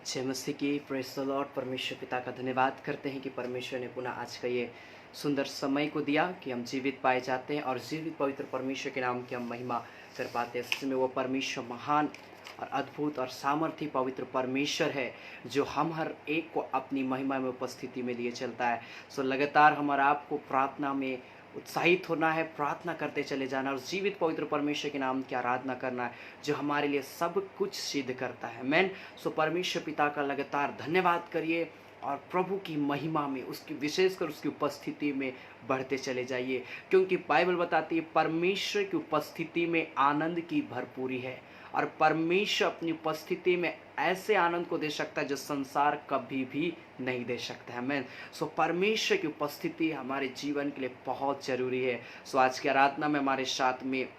जय मसीह की। Praise the Lord. परमेश्वर पिता का धन्यवाद करते हैं कि परमेश्वर ने पुनः आज का ये सुंदर समय को दिया कि हम जीवित पाए जाते हैं और जीवित पवित्र परमेश्वर के नाम की हम महिमा कर पाते हैं। सच में वो परमेश्वर महान और अद्भुत और सामर्थी पवित्र परमेश्वर है जो हम हर एक को अपनी महिमा में उपस्थिति में लिए चलता है। सो लगातार हमारा आपको प्रार्थना में उत्साहित होना है, प्रार्थना करते चले जाना और जीवित पवित्र परमेश्वर के नाम की आराधना करना है जो हमारे लिए सब कुछ सिद्ध करता है। मैन सो परमेश्वर पिता का लगातार धन्यवाद करिए और प्रभु की महिमा में, उसकी विशेषकर उसकी उपस्थिति में बढ़ते चले जाइए, क्योंकि बाइबल बताती है परमेश्वर की उपस्थिति में आनंद की भरपूरी है और परमेश्वर अपनी उपस्थिति में ऐसे आनंद को दे सकता है जो संसार कभी भी नहीं दे सकता है। मैन सो परमेश्वर की उपस्थिति हमारे जीवन के लिए बहुत जरूरी है। सो आज की आराधना में हमारे साथ में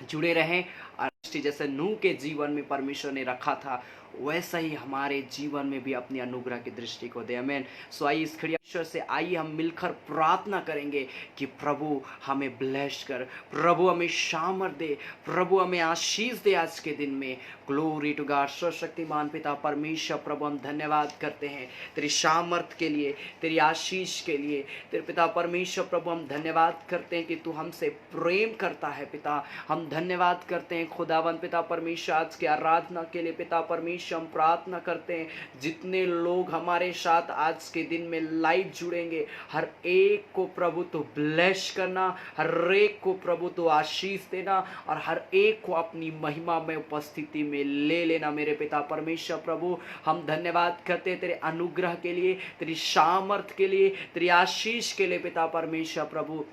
जुड़े रहें और जैसे नूह के जीवन में परमेश्वर ने रखा था वैसा ही हमारे जीवन में भी अपनी अनुग्रह की दृष्टि को दे। आमीन। सो आइए इस खड़ी ईश्वर से आइए हम मिलकर प्रार्थना करेंगे कि प्रभु हमें ब्लेस कर, प्रभु हमें सामर्थ दे, प्रभु हमें आशीष दे आज के दिन में। Glory to God. सर्वशक्तिमान पिता परमेश्वर प्रभु हम धन्यवाद करते हैं तेरी सामर्थ के लिए, तेरी आशीष के लिए। तेरे पिता परमेश्वर प्रभु हम धन्यवाद करते हैं कि तू हमसे प्रेम करता है पिता। हम धन्यवाद करते हैं खुदावन पिता परमेश्वर आज की आराधना के लिए। पिता परमेश्वर हम प्रार्थना करते हैं जितने लोग हमारे साथ आज के दिन में लाइव जुड़ेंगे हर एक को प्रभु तो ब्लेस करना, हर एक को प्रभु तो आशीष देना और हर एक को अपनी महिमा में उपस्थिति में ले लेना। मेरे पिता परमेश्वर प्रभु हम धन्यवाद करते हैं तेरे अनुग्रह के लिए, तेरी सामर्थ के लिए, तेरी आशीष के लिए। पिता परमेश्वर प्रभु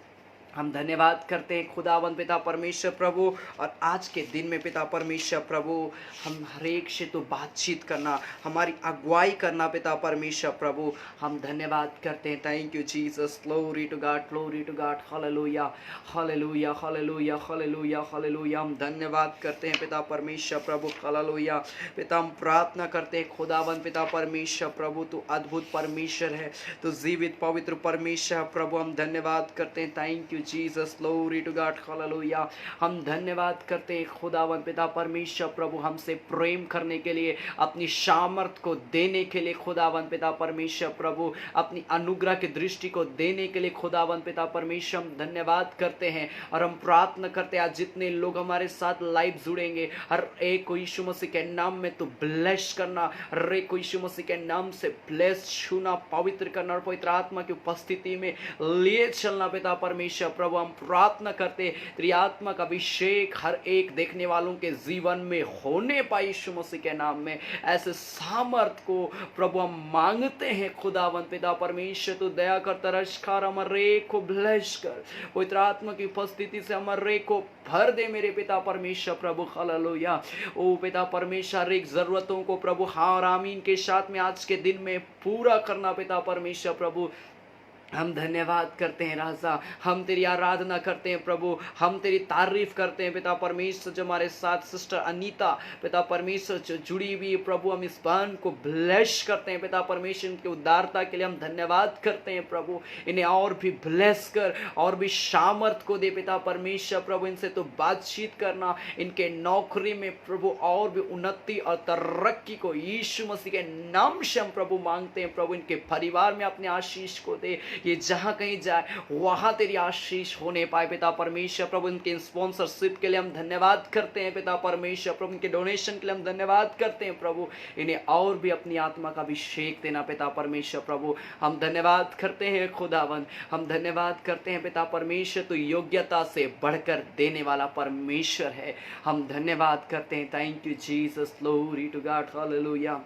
हम धन्यवाद करते हैं खुदावन पिता परमेश्वर प्रभु। और आज के दिन में पिता परमेश्वर प्रभु हम हर एक से तो बातचीत करना, हमारी अगुवाई करना पिता परमेश्वर प्रभु हम धन्यवाद करते हैं। Thank you Jesus. Glory to God, glory to God. Hallelujah, hallelujah, hallelujah, hallelujah, hallelujah. हम धन्यवाद करते हैं पिता परमेश्वर प्रभु। हालेलुया। पिता हम प्रार्थना करते हैं खुदावन पिता परमेश्वर प्रभु तू अद्भुत परमेश्वर है, तो जीवित पवित्र परमेश्वर प्रभु हम धन्यवाद करते हैं। Thank you Jesus. Glory to God. Hallelujah. हम धन्यवाद करते हैं खुदावन पिता परमेश्वर प्रभु हमसे प्रेम करने के लिए, अपनी सामर्थ को देने के लिए खुदावन पिता परमेश्वर प्रभु, अपनी अनुग्रह की दृष्टि को देने के लिए खुदावन पिता परमेश्वर हम धन्यवाद करते हैं। और हम प्रार्थना करते हैं आज जितने लोग हमारे साथ लाइव जुड़ेंगे हर एक को यीशु मसीह के नाम में तो ब्लेस करना, हर एक को यीशु मसीह के नाम से ब्लेस छूना, पवित्र करना और पवित्र आत्मा की उपस्थिति में लिए चलना। पिता परमेश्वर प्रभु हम प्रार्थना करते तेरी आत्मा का अभिषेक हर एक देखने वालों के जीवन में होने पाए यीशु मसीह के नाम में। ऐसे सामर्थ को प्रभु हम मांगते हैं खुदावन पिता परमेश्वर तो दया कर, तरस कर, हमारे को ब्लेस कर, पवित्र आत्मा की उपस्थिति से हमारे को भर दे मेरे पिता परमेश्वर प्रभु। हालेलुया। ओ पिता परमेश्वर एक जरूरतों को प्रभु हाँ और आमीन के साथ में आज के दिन में पूरा करना। पिता परमेश्वर प्रभु हम धन्यवाद करते हैं राजा, हम तेरी आराधना करते हैं प्रभु, हम तेरी तारीफ करते हैं पिता परमेश्वर। जो हमारे साथ सिस्टर अनीता पिता परमेश्वर जो जुड़ी हुई प्रभु, हम इस बहन को ब्लेस करते हैं पिता परमेश्वर। इनकी उदारता के लिए हम धन्यवाद करते हैं प्रभु। इन्हें और भी ब्लेस कर और भी सामर्थ को दे पिता परमेश्वर प्रभु। इनसे तो बातचीत करना, इनके नौकरी में प्रभु और भी उन्नति और तरक्की को यीशु मसीह के नाम से हम प्रभु मांगते हैं प्रभु। इनके परिवार में अपने आशीष को दे, ये जहां कहीं जाए वहां तेरी आशीष होने पाए पिता परमेश्वर प्रभु। इनके स्पॉन्सरशिप के लिए हम धन्यवाद करते हैं पिता परमेश्वर प्रभु। इनके डोनेशन के लिए हम धन्यवाद करते हैं प्रभु। इन्हें और भी अपनी आत्मा का अभिषेक देना पिता परमेश्वर प्रभु। हम धन्यवाद करते हैं खुदावन, हम धन्यवाद करते हैं पिता परमेश्वर तो योग्यता से बढ़कर देने वाला परमेश्वर है। हम धन्यवाद करते हैं। Thank you Jesus. Glory to God. Hallelujah.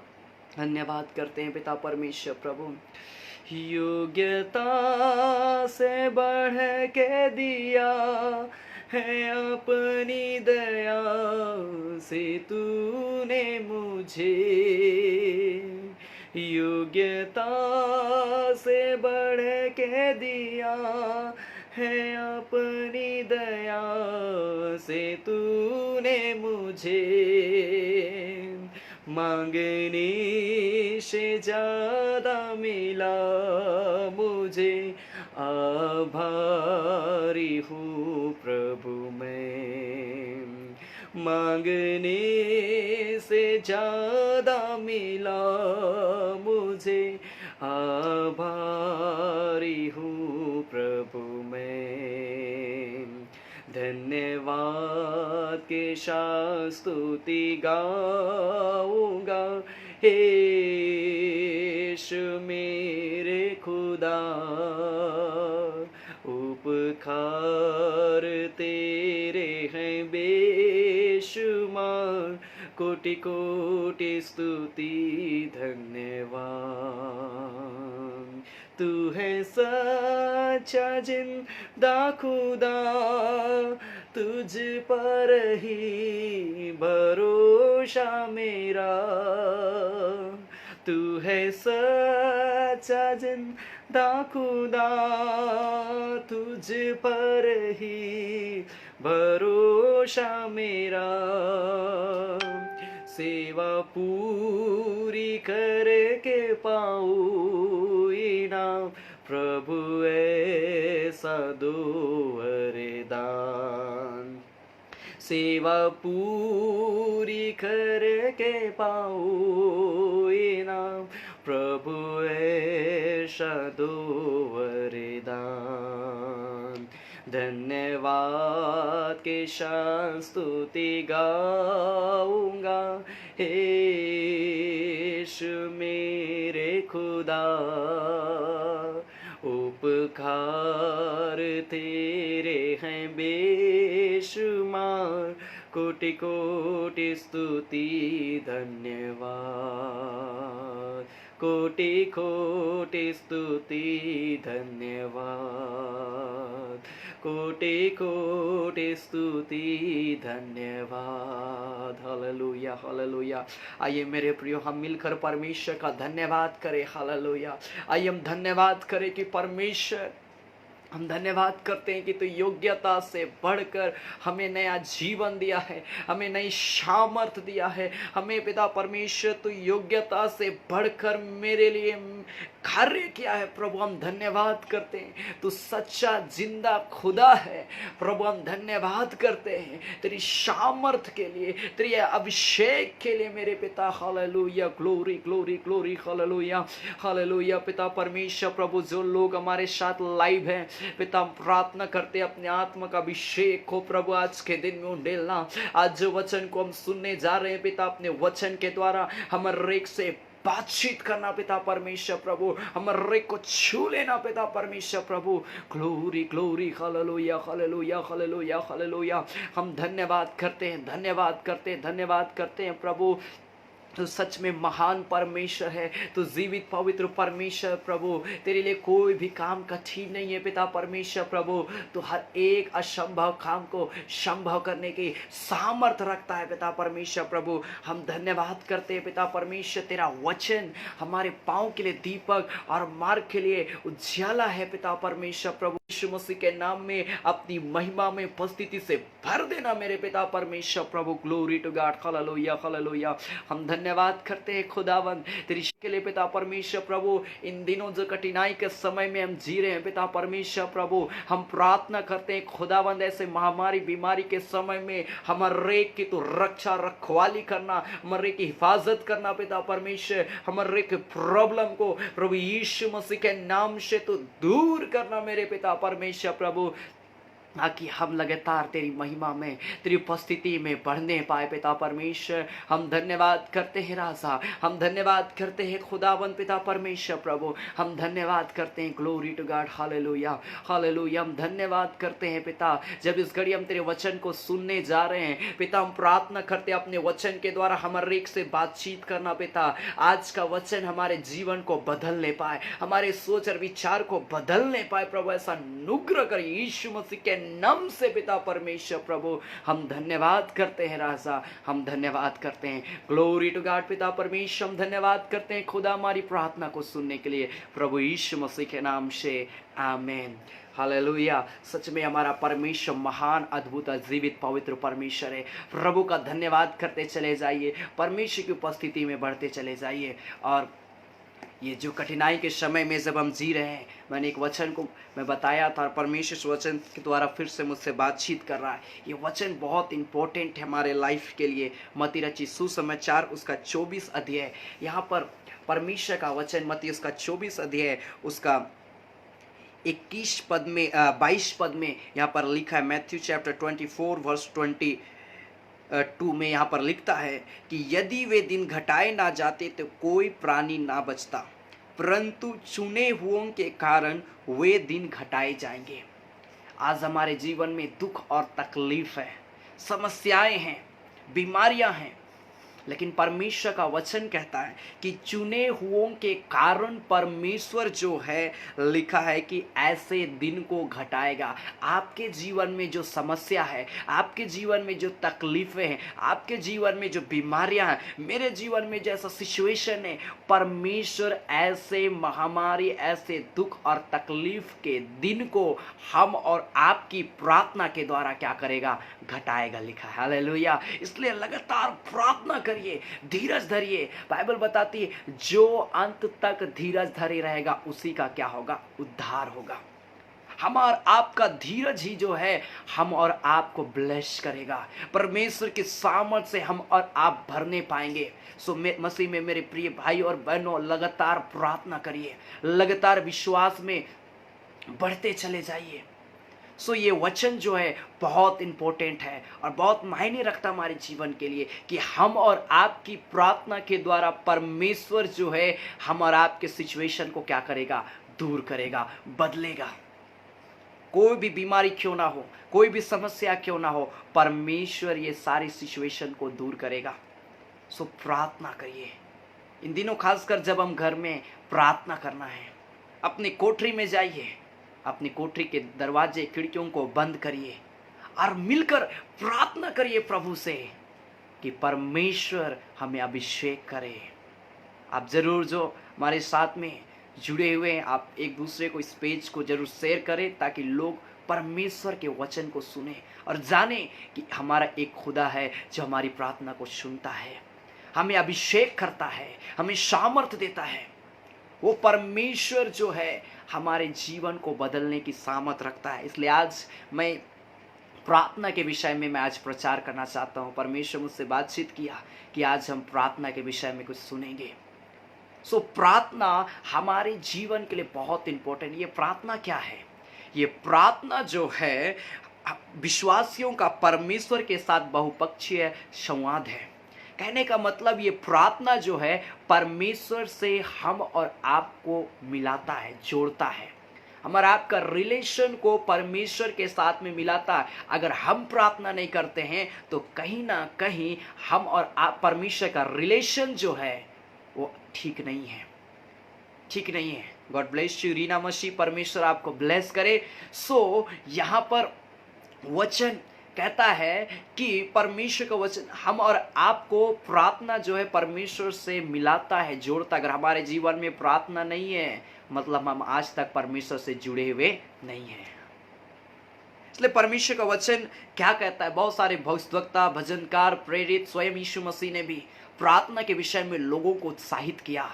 धन्यवाद करते हैं पिता परमेश्वर प्रभु। योग्यता से बढ़ के दिया है अपनी दया से तूने मुझे, योग्यता से बढ़ के दिया है अपनी दया से तूने मुझे, मांगने से ज्यादा मिला मुझे, आभारी हूँ प्रभु मैं। मांगने से ज़्यादा मिला मुझे, आभारी हूँ प्रभु मैं। धन्यवाद के साथ स्तुति गाऊंगा, हे यीशु मेरे खुदा। उपकार तेरे हैं बेशुमार, कोटि कोटि स्तुति धन्यवाद। तू है सच्चा जिंदा खुदा, तुझ पर ही भरोसा मेरा। तू है सच्चा जिंदा खुदा, तुझ पर ही भरोसा मेरा। सेवा पूरी करके पाऊँ इनाम, प्रभु ऐसा दो वरदान। सेवा पूरी करके पाऊँ इनाम, प्रभु ऐसा दो वरदान। धन्यवाद के साथ स्तुति गाऊंगा, हे यीशु मेरे खुदा। उपकार तेरे हैं बेशुमार, कोटि कोटि स्तुति धन्यवाद। कोटि कोटि स्तुति धन्यवाद। कोटि कोटि स्तुति धन्यवाद। Hallelujah hallelujah. आइए मेरे प्रियो, हम मिलकर परमेश्वर का धन्यवाद करें। हालेलुया। आइए हम धन्यवाद करें कि परमेश्वर, हम धन्यवाद करते हैं कि तू योग्यता से बढ़कर हमें नया जीवन दिया है, हमें नई सामर्थ दिया है। हमें पिता परमेश्वर तू योग्यता से बढ़कर मेरे लिए कार्य किया है। प्रभु हम धन्यवाद करते हैं, तू सच्चा जिंदा खुदा है। प्रभु हम धन्यवाद करते हैं तेरी सामर्थ के लिए, तेरी अभिषेक के लिए मेरे पिता। Hallelujah, glory glory glory, hallelujah hallelujah. पिता परमेश्वर प्रभु, जो लोग हमारे साथ लाइव हैं पिता, हम प्रार्थना करते अपने आत्मा का अभिषेक को प्रभु आज के दिन में उंडेलना। आज जो वचन को हम सुनने जा रहे हैं पिता, अपने वचन के द्वारा हमारे एक से बातचीत करना पिता परमेश्वर प्रभु, हमारे को छू लेना पिता परमेश्वर प्रभु। Glory glory, hallelujah hallelujah hallelujah hallelujah. हम धन्यवाद करते हैं, धन्यवाद करते हैं, धन्यवाद करते हैं प्रभु। तो सच में महान परमेश्वर है, तो जीवित पवित्र परमेश्वर प्रभु। तेरे लिए कोई भी काम कठिन नहीं है पिता परमेश्वर प्रभु। तो हर एक असंभव काम को संभव करने की सामर्थ रखता है पिता परमेश्वर प्रभु। हम धन्यवाद करते हैं पिता परमेश्वर, तेरा वचन हमारे पाँव के लिए दीपक और मार्ग के लिए उज्याला है पिता परमेश्वर प्रभु। यीशु मसीह के नाम में अपनी महिमा में उपस्थिति से भर देना मेरे पिता परमेश्वर प्रभु। Glory to God, hallelujah hallelujah. हम धन्यवाद करते हैं खुदावंद तेरी के लिए पिता परमेश्वर प्रभु। इन दिनों जो कठिनाई के समय में हम जी रहे हैं पिता परमेश्वर प्रभु, हम प्रार्थना करते हैं खुदावंद ऐसे महामारी बीमारी के समय में हमारे की तो रक्षा रखवाली करना, हमारे की हिफाजत करना पिता परमेश्वर। हमारे के प्रॉब्लम को प्रभु यीशु मसीह के नाम से तो दूर करना मेरे पिता परमेश्वर प्रभु, ताकि हम लगातार तेरी महिमा में, तेरी उपस्थिति में बढ़ने पाए पिता परमेश्वर। हम धन्यवाद करते हैं राजा, हम धन्यवाद करते हैं खुदावंद पिता परमेश्वर प्रभु। हम धन्यवाद करते हैं, glory to God, hallelujah hallelujah. हम धन्यवाद करते हैं पिता, जब इस घड़ी हम तेरे वचन को सुनने जा रहे हैं पिता, हम प्रार्थना करते हैं अपने वचन के द्वारा हमारे एक से बातचीत करना पिता। आज का वचन हमारे जीवन को बदलने पाए, हमारे सोच और विचार को बदलने पाए प्रभु, ऐसा अनुग्रह कर यीशु मसीह के नाम से पिता परमेश्वर प्रभु। हम धन्यवाद करते हैं राजा, हम धन्यवाद करते हैं। ग्लोरी टू गॉड पिता परमेश्वर, हम धन्यवाद करते हैं खुदा हमारी प्रार्थना को सुनने के लिए प्रभु यीशु मसीह के नाम से, आमीन हालेलुया। सच में हमारा परमेश्वर महान अद्भुत जीवित पवित्र परमेश्वर है। प्रभु का धन्यवाद करते चले जाइए, परमेश्वर की उपस्थिति में बढ़ते चले जाइए। और ये जो कठिनाई के समय में जब हम जी रहे हैं, मैंने एक वचन को मैं बताया था और परमेश्वर इस वचन के द्वारा फिर से मुझसे बातचीत कर रहा है। ये वचन बहुत इंपॉर्टेंट है हमारे लाइफ के लिए। मत्ती रचित सुसमाचार उसका 24 अध्याय, यहाँ पर परमेश्वर का वचन मत्ती उसका 24 अध्याय उसका 21 पद में 22 पद में यहाँ पर लिखा है। मैथ्यू चैप्टर 24 वर्स 22 में यहाँ पर लिखता है कि यदि वे दिन घटाए ना जाते तो कोई प्राणी ना बचता, परंतु चुने हुओं के कारण वे दिन घटाए जाएंगे। आज हमारे जीवन में दुख और तकलीफ है, समस्याएं हैं, बीमारियां हैं, लेकिन परमेश्वर का वचन कहता है कि चुने हुओं के कारण परमेश्वर जो है लिखा है कि ऐसे दिन को घटाएगा। आपके जीवन में जो समस्या है, आपके जीवन में जो तकलीफें हैं, आपके जीवन में जो बीमारियां हैं, मेरे जीवन में जैसा सिचुएशन है, परमेश्वर ऐसे महामारी, ऐसे दुख और तकलीफ के दिन को हम और आपकी प्रार्थना के द्वारा क्या करेगा? घटाएगा, लिखा है। हालेलुया। इसलिए लगातार प्रार्थना करिए, धीरज धरिए। बाइबल बताती है जो अंत तक धीरज धरे रहेगा उसी का क्या होगा? उद्धार होगा। हम और आपका धीरज ही जो है हम और आपको ब्लेस करेगा। परमेश्वर की सामर्थ से हम और आप भरने पाएंगे। सो मसीह में मेरे प्रिय भाई और बहनों, लगातार प्रार्थना करिए, लगातार विश्वास में बढ़ते चले जाइए। सो ये वचन जो है बहुत इंपॉर्टेंट है और बहुत मायने रखता हमारे जीवन के लिए कि हम और आपकी प्रार्थना के द्वारा परमेश्वर जो है हम और आपके सिचुएशन को क्या करेगा? दूर करेगा, बदलेगा। कोई भी बीमारी क्यों ना हो, कोई भी समस्या क्यों ना हो, परमेश्वर ये सारी सिचुएशन को दूर करेगा। सो प्रार्थना करिए। इन दिनों खासकर जब हम घर में प्रार्थना करना है, अपनी कोठरी में जाइए, अपनी कोठरी के दरवाजे खिड़कियों को बंद करिए और मिलकर प्रार्थना करिए प्रभु से कि परमेश्वर हमें अभिषेक करे। आप जरूर जो हमारे साथ में जुड़े हुए हैं, आप एक दूसरे को इस पेज को जरूर शेयर करें ताकि लोग परमेश्वर के वचन को सुने और जाने कि हमारा एक खुदा है जो हमारी प्रार्थना को सुनता है, हमें अभिषेक करता है, हमें सामर्थ देता है। वो परमेश्वर जो है हमारे जीवन को बदलने की सामर्थ रखता है। इसलिए आज मैं प्रार्थना के विषय में आज प्रचार करना चाहता हूँ। परमेश्वर मुझसे बातचीत किया कि आज हम प्रार्थना के विषय में कुछ सुनेंगे। सो प्रार्थना हमारे जीवन के लिए बहुत इंपॉर्टेंट। ये प्रार्थना क्या है? ये प्रार्थना जो है विश्वासियों का परमेश्वर के साथ बहुपक्षीय संवाद है। कहने का मतलब ये प्रार्थना जो है परमेश्वर से हम और आपको मिलाता है, जोड़ता है। हमारा आपका रिलेशन को परमेश्वर के साथ में मिलाता है। अगर हम प्रार्थना नहीं करते हैं तो कहीं ना कहीं हम और आप परमेश्वर का रिलेशन जो है वो ठीक नहीं है, ठीक नहीं है। गॉड ब्लेस यू रीना मसीह, परमेश्वर आपको ब्लेस करे। सो यहाँ पर वचन कहता है कि परमेश्वर का वचन हम और आपको प्रार्थना जो है परमेश्वर से मिलाता है, जोड़ता। अगर हमारे जीवन में प्रार्थना नहीं है मतलब हम आज तक परमेश्वर से जुड़े हुए नहीं हैं। इसलिए परमेश्वर का वचन क्या कहता है? बहुत सारे भविष्यवक्ता, भजनकार, प्रेरित, स्वयं यीशु मसीह ने भी प्रार्थना के विषय में लोगों को उत्साहित किया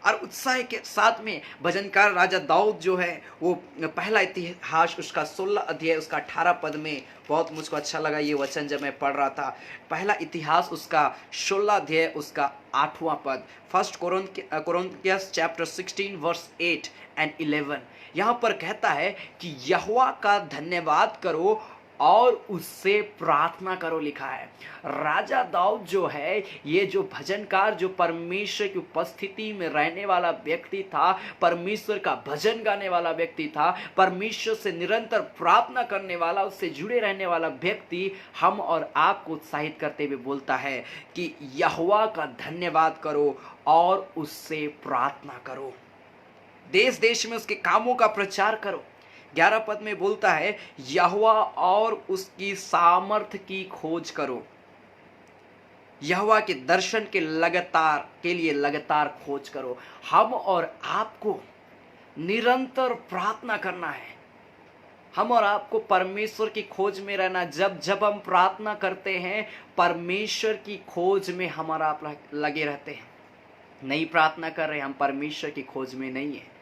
और उत्साह के साथ में भजनकार राजा दाऊद जो है वो पहला इतिहास उसका 16 अध्याय उसका 18 पद में बहुत मुझको अच्छा लगा ये वचन जब मैं पढ़ रहा था। पहला इतिहास उसका 16 अध्याय उसका 8वां पद, फर्स्ट कोरिन्थियंस चैप्टर 16 वर्स 8 एंड 11, यहाँ पर कहता है कि यहोवा का धन्यवाद करो और उससे प्रार्थना करो, लिखा है। राजा दाऊद जो है ये जो भजनकार, जो परमेश्वर की उपस्थिति में रहने वाला व्यक्ति था, परमेश्वर का भजन गाने वाला व्यक्ति था, परमेश्वर से निरंतर प्रार्थना करने वाला, उससे जुड़े रहने वाला व्यक्ति हम और आपको उत्साहित करते हुए बोलता है कि यहोवा का धन्यवाद करो और उससे प्रार्थना करो, देश देश में उसके कामों का प्रचार करो। 11 पद में बोलता है यहोवा और उसकी सामर्थ की खोज करो। यहोवा के दर्शन के लिए लगातार खोज करो। हम और आपको निरंतर प्रार्थना करना है। हम और आपको परमेश्वर की खोज में रहना। जब जब हम प्रार्थना करते हैं परमेश्वर की खोज में हमारा आप लगे रहते हैं। नहीं प्रार्थना कर रहे, हम परमेश्वर की खोज में नहीं है।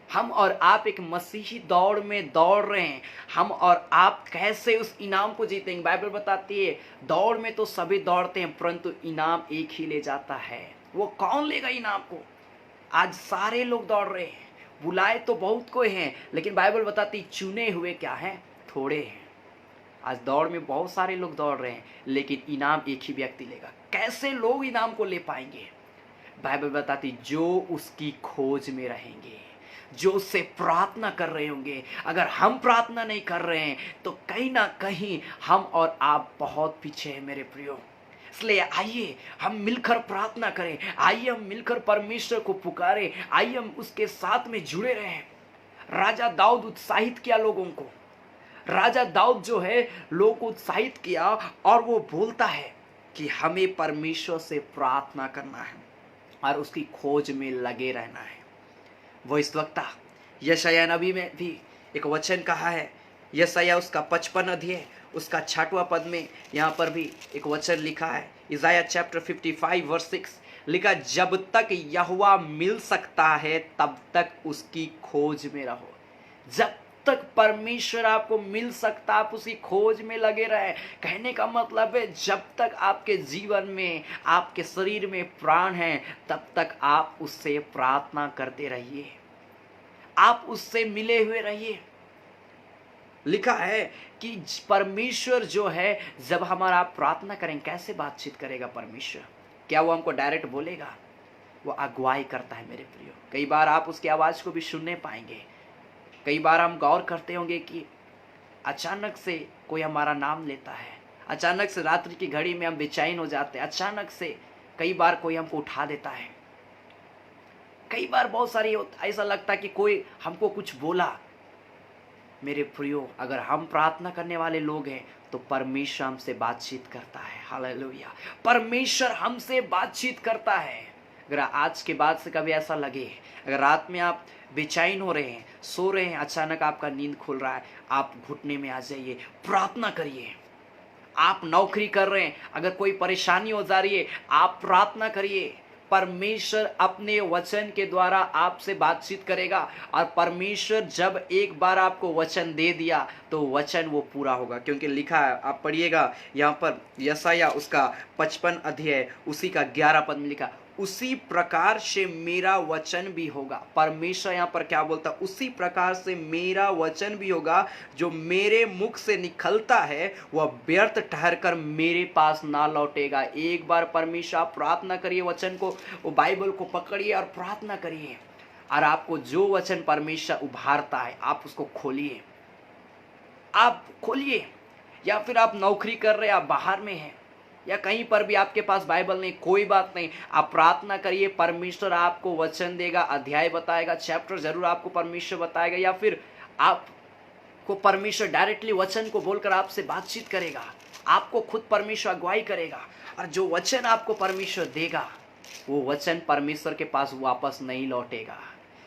हम और आप एक मसीही दौड़ में दौड़ रहे हैं। हम और आप कैसे उस इनाम को जीतेंगे? बाइबल बताती है दौड़ में तो सभी दौड़ते हैं परंतु इनाम एक ही ले जाता है। वो कौन लेगा इनाम को? आज सारे लोग दौड़ रहे हैं, बुलाए तो बहुत कोई हैं, लेकिन बाइबल बताती चुने हुए क्या हैं? थोड़े हैं। आज दौड़ में बहुत सारे लोग दौड़ रहे हैं लेकिन इनाम एक ही व्यक्ति लेगा। कैसे लोग इनाम को ले पाएंगे? बाइबल बताती जो उसकी खोज में रहेंगे, जो उससे प्रार्थना कर रहे होंगे। अगर हम प्रार्थना नहीं कर रहे हैं तो कहीं ना कहीं हम और आप बहुत पीछे हैं मेरे प्रियो। इसलिए आइए हम मिलकर प्रार्थना करें, आइए हम मिलकर परमेश्वर को पुकारें, आइए हम उसके साथ में जुड़े रहें। राजा दाऊद उत्साहित किया लोगों को। राजा दाऊद जो है लोगों को उत्साहित किया और वो बोलता है कि हमें परमेश्वर से प्रार्थना करना है और उसकी खोज में लगे रहना है। वो इस वक्त यशायाह नबी में भी एक वचन कहा है, यशायाह उसका 55 अध्याय उसका 6वां पद में यहाँ पर भी एक वचन लिखा है। इज़ाया चैप्टर 55 वर्स 6 लिखा, जब तक यहोवा मिल सकता है तब तक उसकी खोज में रहो। जब तक परमेश्वर आपको मिल सकता, आप उसी खोज में लगे रहे। कहने का मतलब है जब तक आपके जीवन में, आपके शरीर में प्राण है तब तक आप उससे प्रार्थना करते रहिए, आप उससे मिले हुए रहिए। लिखा है कि परमेश्वर जो है जब हमारा आप प्रार्थना करें, कैसे बातचीत करेगा परमेश्वर? क्या वो हमको डायरेक्ट बोलेगा? वो अगुवाई करता है मेरे प्रियो। कई बार आप उसकी आवाज़ को भी सुनने पाएंगे। कई बार हम गौर करते होंगे कि अचानक से कोई हमारा नाम लेता है, अचानक से रात्रि की घड़ी में हम बेचैन हो जाते हैं, अचानक से कई बार कोई हमको उठा देता है। कई बार बहुत सारी ऐसा लगता है कि कोई हमको कुछ बोला। मेरे प्रियो, अगर हम प्रार्थना करने वाले लोग हैं तो परमेश्वर हमसे बातचीत करता है। हालेलुया, परमेश्वर हमसे बातचीत करता है। अगर आज के बाद से कभी ऐसा लगे, अगर रात में आप बेचैन हो रहे हैं, सो रहे हैं, अचानक आपका नींद खुल रहा है, आप घुटने में आ जाइए, प्रार्थना करिए। आप नौकरी कर रहे हैं, अगर कोई परेशानी हो जा रही है, आप प्रार्थना करिए। परमेश्वर अपने वचन के द्वारा आपसे बातचीत करेगा और परमेश्वर जब एक बार आपको वचन दे दिया तो वचन वो पूरा होगा। क्योंकि लिखा है, आप पढ़िएगा यहाँ पर यशायाह उसका 55 अध्याय उसी का 11 पद में लिखा, उसी प्रकार से मेरा वचन भी होगा। परमेश्वर यहाँ पर क्या बोलता? उसी प्रकार से मेरा वचन भी होगा, जो मेरे मुख से निकलता है वह व्यर्थ ठहर कर मेरे पास ना लौटेगा। एक बार परमेश्वर आप प्रार्थना करिए, वचन को, वो बाइबल को पकड़िए और प्रार्थना करिए, और आपको जो वचन परमेश्वर उभारता है आप उसको खोलिए, आप खोलिए। या फिर आप नौकरी कर रहे हैं, आप बाहर में हैं, या कहीं पर भी आपके पास बाइबल नहीं, कोई बात नहीं, आप प्रार्थना करिए। परमेश्वर आपको वचन देगा, अध्याय बताएगा, चैप्टर जरूर आपको परमेश्वर बताएगा, या फिर आपको परमेश्वर डायरेक्टली वचन को बोलकर आपसे बातचीत करेगा। आपको खुद परमेश्वर अगुवाई करेगा, और जो वचन आपको परमेश्वर देगा वो वचन परमेश्वर के पास वापस नहीं लौटेगा।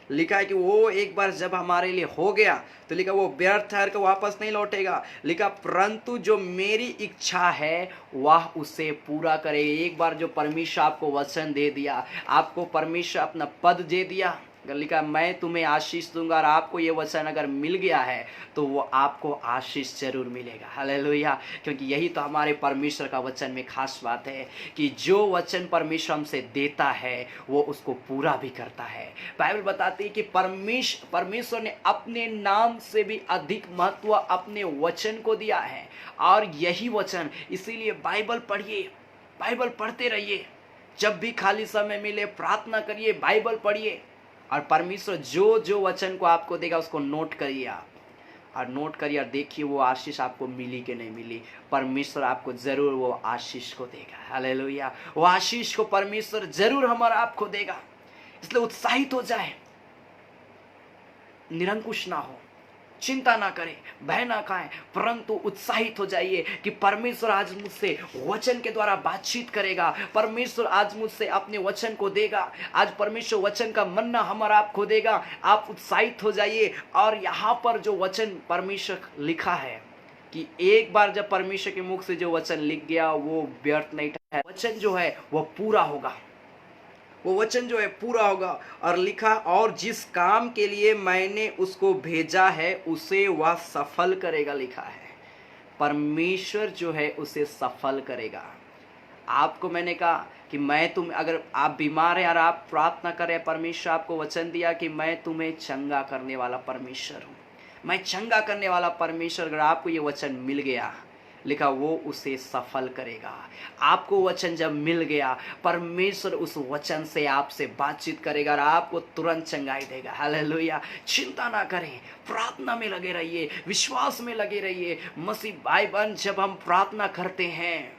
लिखा है कि वो एक बार जब हमारे लिए हो गया तो लिखा वो व्यर्थ ठहर कर वापस नहीं लौटेगा। लिखा परंतु जो मेरी इच्छा है वह उसे पूरा करे। एक बार जो परमेश्वर आपको वचन दे दिया, आपको परमेश्वर अपना पद दे दिया, अगर लिखा मैं तुम्हें आशीष दूंगा, और आपको ये वचन अगर मिल गया है तो वो आपको आशीष जरूर मिलेगा। हालेलुया, क्योंकि यही तो हमारे परमेश्वर का वचन में खास बात है कि जो वचन परमेश्वर हमसे देता है वो उसको पूरा भी करता है। बाइबल बताती है कि परमेश्वर ने अपने नाम से भी अधिक महत्व अपने वचन को दिया है, और यही वचन, इसीलिए बाइबल पढ़िए, बाइबल पढ़ते रहिए। जब भी खाली समय मिले प्रार्थना करिए, बाइबल पढ़िए, और परमेश्वर जो जो वचन को आपको देगा उसको नोट करिए आप, और नोट करिए और देखिए वो आशीष आपको मिली कि नहीं मिली। परमेश्वर आपको जरूर वो आशीष को देगा। हालेलुया, वो आशीष को परमेश्वर जरूर हमारा आपको देगा। इसलिए उत्साहित हो जाए, निरंकुश ना हो, चिंता ना करें, भय ना खाएं, परंतु उत्साहित हो जाइए कि परमेश्वर आज मुझसे वचन के द्वारा बातचीत करेगा, परमेश्वर आज मुझसे अपने वचन को देगा, आज परमेश्वर वचन का मन्ना हमारा आपको देगा। आप उत्साहित हो जाइए। और यहाँ पर जो वचन परमेश्वर लिखा है कि एक बार जब परमेश्वर के मुख से जो वचन लिख गया वो व्यर्थ नहीं ठहरा, वचन जो है वो पूरा होगा, वो वचन जो है पूरा होगा। और लिखा, और जिस काम के लिए मैंने उसको भेजा है उसे वह सफल करेगा। लिखा है परमेश्वर जो है उसे सफल करेगा। आपको मैंने कहा कि अगर आप बीमार हैं और आप प्रार्थना करें, परमेश्वर आपको वचन दिया कि मैं तुम्हें चंगा करने वाला परमेश्वर हूँ, मैं चंगा करने वाला परमेश्वर। अगर आपको ये वचन मिल गया, लिखा वो उसे सफल करेगा। आपको वचन जब मिल गया, परमेश्वर उस वचन से आपसे बातचीत करेगा और आपको तुरंत चंगाई देगा। हालेलुया। चिंता ना करें, प्रार्थना में लगे रहिए, विश्वास में लगे रहिए। मसीह भाई बहन, जब हम प्रार्थना करते हैं,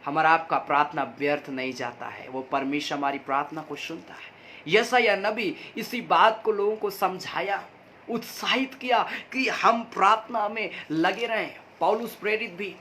हमारा आपका प्रार्थना व्यर्थ नहीं जाता है। वो परमेश्वर हमारी प्रार्थना को सुनता है। यशायाह नबी इसी बात को लोगों को समझाया, उत्साहित किया कि हम प्रार्थना में लगे रहें। पौलुस प्रेरित भी,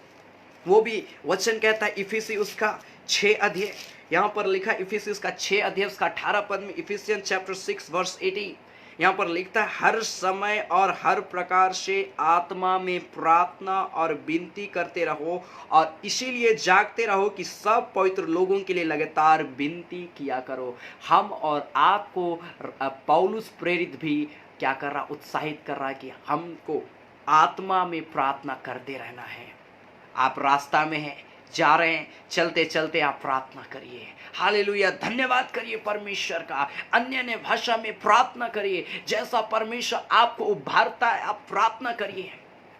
वो भी वचन कहता है इफिसी उसका 6 अध्याय, यहाँ पर लिखा इफिसी उसका 6 अध्याय उसका 18 पद में, इफिसियन चैप्टर 6 वर्स 18, यहाँ पर लिखता है हर समय और हर प्रकार से आत्मा में प्रार्थना और विनती करते रहो और इसीलिए जागते रहो कि सब पवित्र लोगों के लिए लगातार विनती किया करो। हम और आपको पौलुस प्रेरित भी क्या कर रहा, उत्साहित कर रहा है कि हमको आत्मा में प्रार्थना करते रहना है। आप रास्ता में हैं, जा रहे हैं, चलते चलते आप प्रार्थना करिए। हालेलुया, धन्यवाद करिए परमेश्वर का। अन्य भाषा में प्रार्थना करिए, जैसा परमेश्वर आपको उभारता है आप प्रार्थना करिए।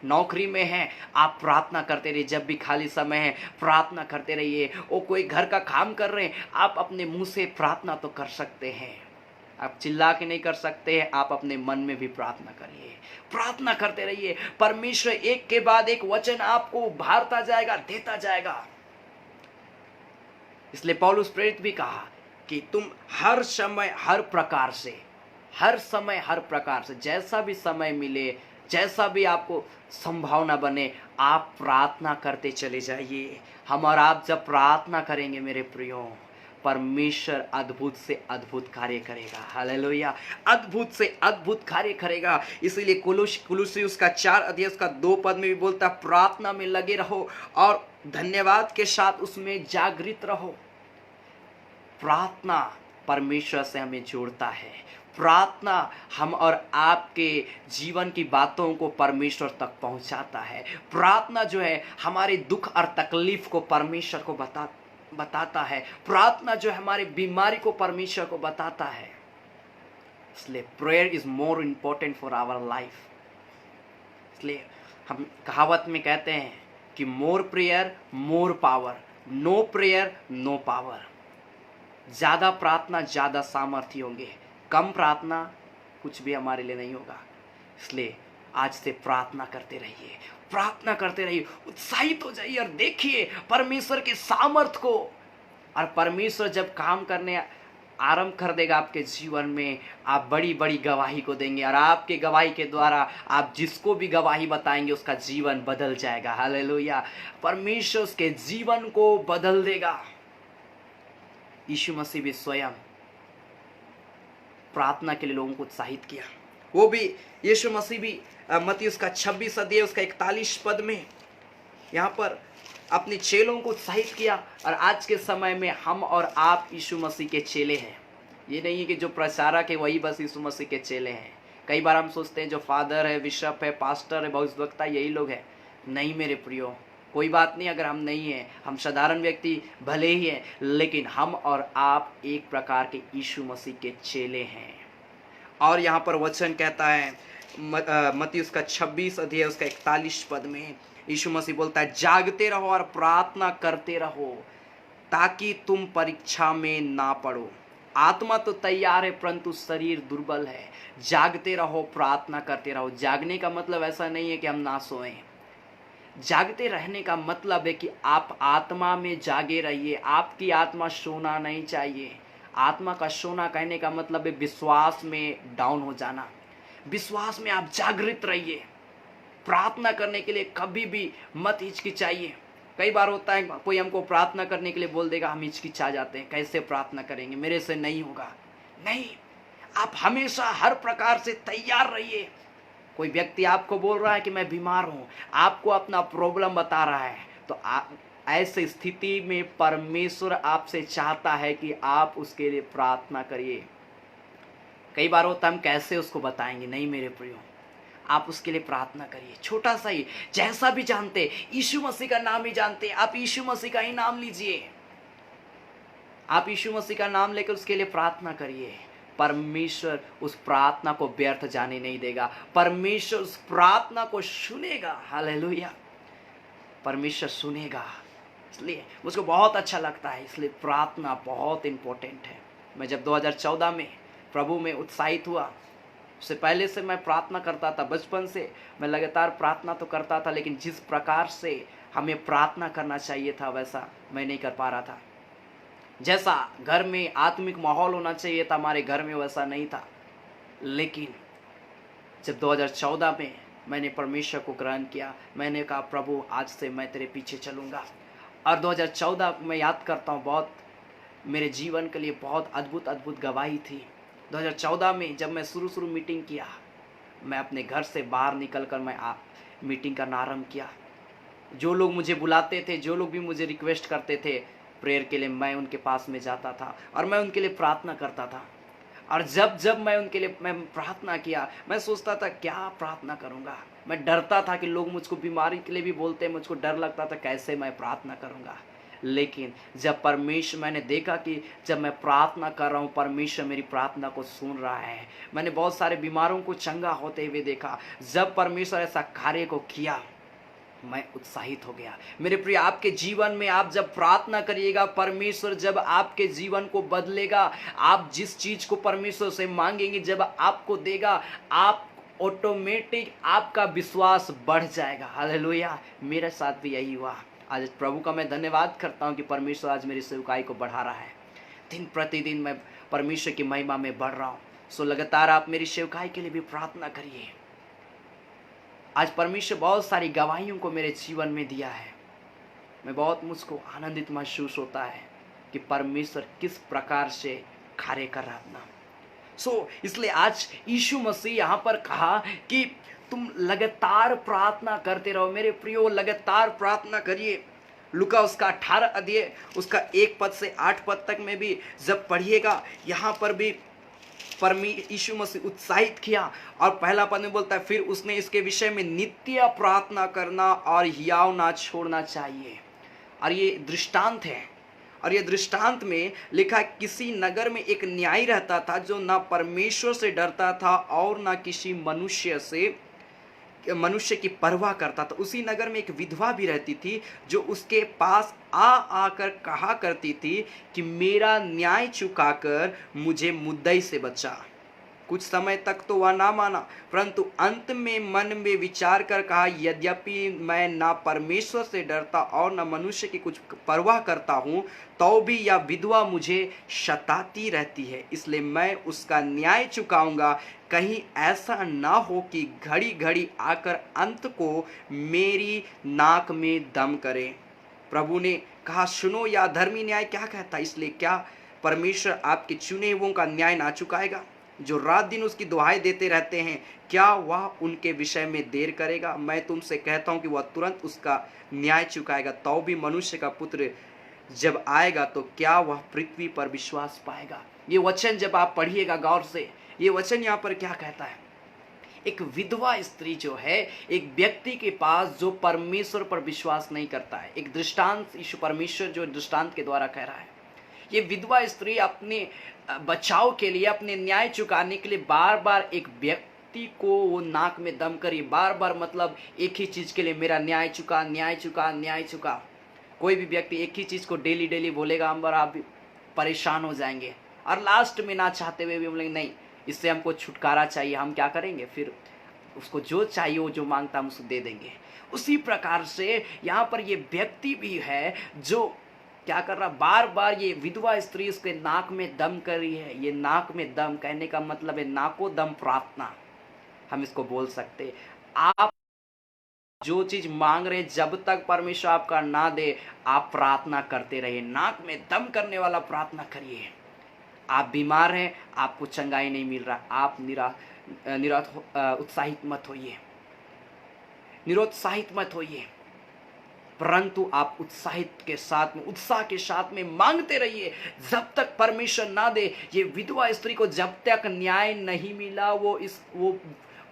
नौकरी में हैं, आप प्रार्थना करते रहिए। जब भी खाली समय है प्रार्थना करते रहिए। वो कोई घर का काम कर रहे हैं, आप अपने मुंह से प्रार्थना तो कर सकते हैं। आप चिल्ला के नहीं कर सकते हैं, आप अपने मन में भी प्रार्थना करिए। प्रार्थना करते रहिए, परमेश्वर एक के बाद एक वचन आपको उभारता जाएगा, देता जाएगा। इसलिए पौलुस प्रेरित भी कहा कि तुम हर समय हर प्रकार से जैसा भी समय मिले, जैसा भी आपको संभावना बने, आप प्रार्थना करते चले जाइए। हम और आप जब प्रार्थना करेंगे मेरे प्रियो, परमेश्वर अद्भुत से अद्भुत कार्य करेगा। हालेलुया, अद्भुत से अद्भुत कार्य करेगा। इसीलिए कुलुसी उसका 4 अध्याय उसका 2 पद में भी बोलता, प्रार्थना में लगे रहो और धन्यवाद के साथ उसमें जागृत रहो। प्रार्थना परमेश्वर से हमें जोड़ता है। प्रार्थना हम और आपके जीवन की बातों को परमेश्वर तक पहुंचाता है। प्रार्थना जो है हमारे दुख और तकलीफ को परमेश्वर को बताता है। प्रार्थना जो है हमारी बीमारी को परमेश्वर को बताता है। इसलिए prayer is more important for our life. इसलिए हम कहावत में कहते हैं कि more prayer more power, no prayer no power. ज्यादा प्रार्थना ज्यादा सामर्थ्य होंगे, कम प्रार्थना कुछ भी हमारे लिए नहीं होगा। इसलिए आज से प्रार्थना करते रहिए, प्रार्थना करते रहिए, उत्साहित हो जाइए और देखिए परमेश्वर के सामर्थ्य को। और परमेश्वर जब काम करने आरंभ कर देगा आपके जीवन में, आप बड़ी बड़ी गवाही को देंगे और आपके गवाही के द्वारा आप जिसको भी गवाही बताएंगे उसका जीवन बदल जाएगा। हालेलुया, परमेश्वर उसके जीवन को बदल देगा। यीशु मसीह भी स्वयं प्रार्थना के लिए लोगों को उत्साहित किया। वो भी यीशु मसीह भी मत्ती उसका 26 अध्याय उसका 41 पद में यहाँ पर अपने चेलों को उत्साहित किया। और आज के समय में हम और आप यीशु मसीह के चेले हैं। ये नहीं है कि जो प्रचारक है वही बस यीशु मसीह के चेले हैं। कई बार हम सोचते हैं जो फादर है, बिशप है, पास्टर है, भविष्यवक्ता यही लोग हैं। नहीं मेरे प्रियो, कोई बात नहीं अगर हम नहीं हैं, हम साधारण व्यक्ति भले ही हैं, लेकिन हम और आप एक प्रकार के यीशु मसीह के चेले हैं। और यहाँ पर वचन कहता है मत्ती उसका 26 अध्याय उसका 41 पद में यीशु मसीह बोलता है, जागते रहो और प्रार्थना करते रहो ताकि तुम परीक्षा में ना पड़ो। आत्मा तो तैयार है परंतु शरीर दुर्बल है। जागते रहो, प्रार्थना करते रहो। जागने का मतलब ऐसा नहीं है कि हम ना सोएं। जागते रहने का मतलब है कि आप आत्मा में जागे रहिए। आपकी आत्मा सोना नहीं चाहिए। आत्मा का सोना कहने का मतलब है विश्वास में डाउन हो जाना। विश्वास में आप जागृत रहिए। प्रार्थना करने के लिए कभी भी मत हिचकिचाइए। कई बार होता है कोई हमको प्रार्थना करने के लिए बोल देगा, हम हिचकिचा जाते हैं, कैसे प्रार्थना करेंगे, मेरे से नहीं होगा। नहीं, आप हमेशा हर प्रकार से तैयार रहिए। कोई व्यक्ति आपको बोल रहा है कि मैं बीमार हूँ, आपको अपना प्रॉब्लम बता रहा है, तो ऐसी स्थिति में परमेश्वर आपसे चाहता है कि आप उसके लिए प्रार्थना करिए। कई बार होता हम कैसे उसको बताएंगे, नहीं मेरे प्रियो, आप उसके लिए प्रार्थना करिए। छोटा सा ही, जैसा भी जानते, यीशु मसीह का नाम ही जानते, आप यीशु मसीह का ही नाम लीजिए। आप यीशु मसीह का नाम लेकर उसके लिए प्रार्थना करिए। परमेश्वर उस प्रार्थना को व्यर्थ जाने नहीं देगा। परमेश्वर उस प्रार्थना को सुनेगा। हालेलुया, परमेश्वर सुनेगा। इसलिए मुझको बहुत अच्छा लगता है, इसलिए प्रार्थना बहुत इंपॉर्टेंट है। मैं जब 2014 में प्रभु में उत्साहित हुआ, उससे पहले से मैं प्रार्थना करता था। बचपन से मैं लगातार प्रार्थना तो करता था, लेकिन जिस प्रकार से हमें प्रार्थना करना चाहिए था वैसा मैं नहीं कर पा रहा था। जैसा घर में आत्मिक माहौल होना चाहिए था हमारे घर में, वैसा नहीं था। लेकिन जब 2014 में मैंने परमेश्वर को ग्रहण किया, मैंने कहा प्रभु आज से मैं तेरे पीछे चलूँगा। और 2014 मैं याद करता हूँ, बहुत मेरे जीवन के लिए बहुत अद्भुत गवाही थी। 2014 में जब मैं शुरू मीटिंग किया, मैं अपने घर से बाहर निकल कर मैं मीटिंग करना आरम्भ किया। जो लोग मुझे बुलाते थे, जो लोग भी मुझे रिक्वेस्ट करते थे प्रेयर के लिए, मैं उनके पास में जाता था और मैं उनके लिए प्रार्थना करता था। और जब मैं उनके लिए मैं प्रार्थना किया, मैं सोचता था क्या प्रार्थना करूँगा। मैं डरता था कि लोग मुझको बीमारी के लिए भी बोलते हैं, मुझको डर लगता था कैसे मैं प्रार्थना करूँगा। लेकिन जब परमेश्वर, मैंने देखा कि जब मैं प्रार्थना कर रहा हूँ परमेश्वर मेरी प्रार्थना को सुन रहा है। मैंने बहुत सारे बीमारों को चंगा होते हुए देखा। जब परमेश्वर ऐसा कार्य को किया, मैं उत्साहित हो गया। मेरे प्रिय, आपके जीवन में आप जब प्रार्थना करिएगा, परमेश्वर जब आपके जीवन को बदलेगा। आप जिस चीज को परमेश्वर से मांगेंगे जब आपको देगा, आप ऑटोमेटिक आपका विश्वास बढ़ जाएगा। हालेलुया, मेरे साथ भी यही हुआ। आज प्रभु का मैं धन्यवाद करता हूँ कि परमेश्वर आज मेरी सेवकाई को बढ़ा रहा है। दिन प्रतिदिन मैं परमेश्वर की महिमा में बढ़ रहा हूँ। सो लगातार आप मेरी सेवकाई के लिए भी प्रार्थना करिए। आज परमेश्वर बहुत सारी गवाहियों को मेरे जीवन में दिया है। मैं बहुत, मुझको आनंदित महसूस होता है कि परमेश्वर किस प्रकार से कार्य कर रहा अपना। इसलिए आज यीशु मसीह यहाँ पर कहा कि तुम लगातार प्रार्थना करते रहो। मेरे प्रियो, लगातार प्रार्थना करिए। लूका उसका 18 अध्याय उसका 1 पद से 8 पद तक में भी जब पढ़िएगा, यहाँ पर भी यीशु मसीह उत्साहित किया। और पहला पद में बोलता है, फिर उसने इसके विषय में नित्य प्रार्थना करना और हियाव ना छोड़ना चाहिए। और ये दृष्टांत है। और ये दृष्टांत में लिखा, किसी नगर में एक न्यायी रहता था जो ना परमेश्वर से डरता था और ना किसी मनुष्य की परवाह करता था। उसी नगर में एक विधवा भी रहती थी जो उसके पास आकर कहा करती थी कि मेरा न्याय चुकाकर मुझे मुद्दई से बचा। कुछ समय तक तो वह ना माना, परंतु अंत में मन में विचार कर कहा, यद्यपि मैं ना परमेश्वर से डरता और न मनुष्य की कुछ परवाह करता हूँ, तो भी यह विधवा मुझे सताती रहती है, इसलिए मैं उसका न्याय चुकाऊंगा। कहीं ऐसा ना हो कि घड़ी घड़ी आकर अंत को मेरी नाक में दम करे। प्रभु ने कहा, सुनो यह धर्मी न्याय क्या कहता है। इसलिए क्या परमेश्वर आपके चुने हुओं का न्याय ना चुकाएगा जो रात दिन उसकी दुहाई देते रहते हैं? क्या वह उनके विषय में देर करेगा? मैं तुमसे कहता हूं कि वह तुरंत उसका न्याय चुकाएगा। तो भी मनुष्य का पुत्र जब आएगा तो क्या वह पृथ्वी पर विश्वास पाएगा? ये वचन जब आप पढ़िएगा गौर से, ये वचन यहाँ पर क्या कहता है? एक विधवा स्त्री जो है, एक व्यक्ति के पास जो परमेश्वर पर विश्वास नहीं करता है। एक दृष्टांत यीशु परमेश्वर जो दृष्टांत के द्वारा कह रहा है। ये विधवा स्त्री अपने बचाव के लिए, अपने न्याय चुकाने के लिए बार बार एक व्यक्ति को वो नाक में दम करी। बार बार मतलब एक ही चीज के लिए, मेरा न्याय चुका, न्याय चुका, न्याय चुका। कोई भी व्यक्ति एक ही चीज को डेली डेली बोलेगा, हम आप परेशान हो जाएंगे। और लास्ट में ना चाहते हुए भी बोलेंगे नहीं, इससे हमको छुटकारा चाहिए। हम क्या करेंगे? फिर उसको जो चाहिए, वो जो मांगता हम उसको दे देंगे। उसी प्रकार से यहाँ पर ये व्यक्ति भी है जो क्या कर रहा, बार बार ये विधवा स्त्री उसके नाक में दम कर रही है। ये नाक में दम कहने का मतलब है नाको दम प्रार्थना, हम इसको बोल सकते। आप जो चीज मांग रहे, जब तक परमेश्वर आपका ना दे, आप प्रार्थना करते रहिए। नाक में दम करने वाला प्रार्थना करिए। आप बीमार हैं, आपको चंगाई नहीं मिल रहा, आप उत्साहित मत होइए, निरुत्साहित मत होइए। परंतु आप उत्साहित के साथ में, उत्साह के साथ में मांगते रहिए जब तक परमेश्वर ना दे। ये विधवा स्त्री को जब तक न्याय नहीं मिला, वो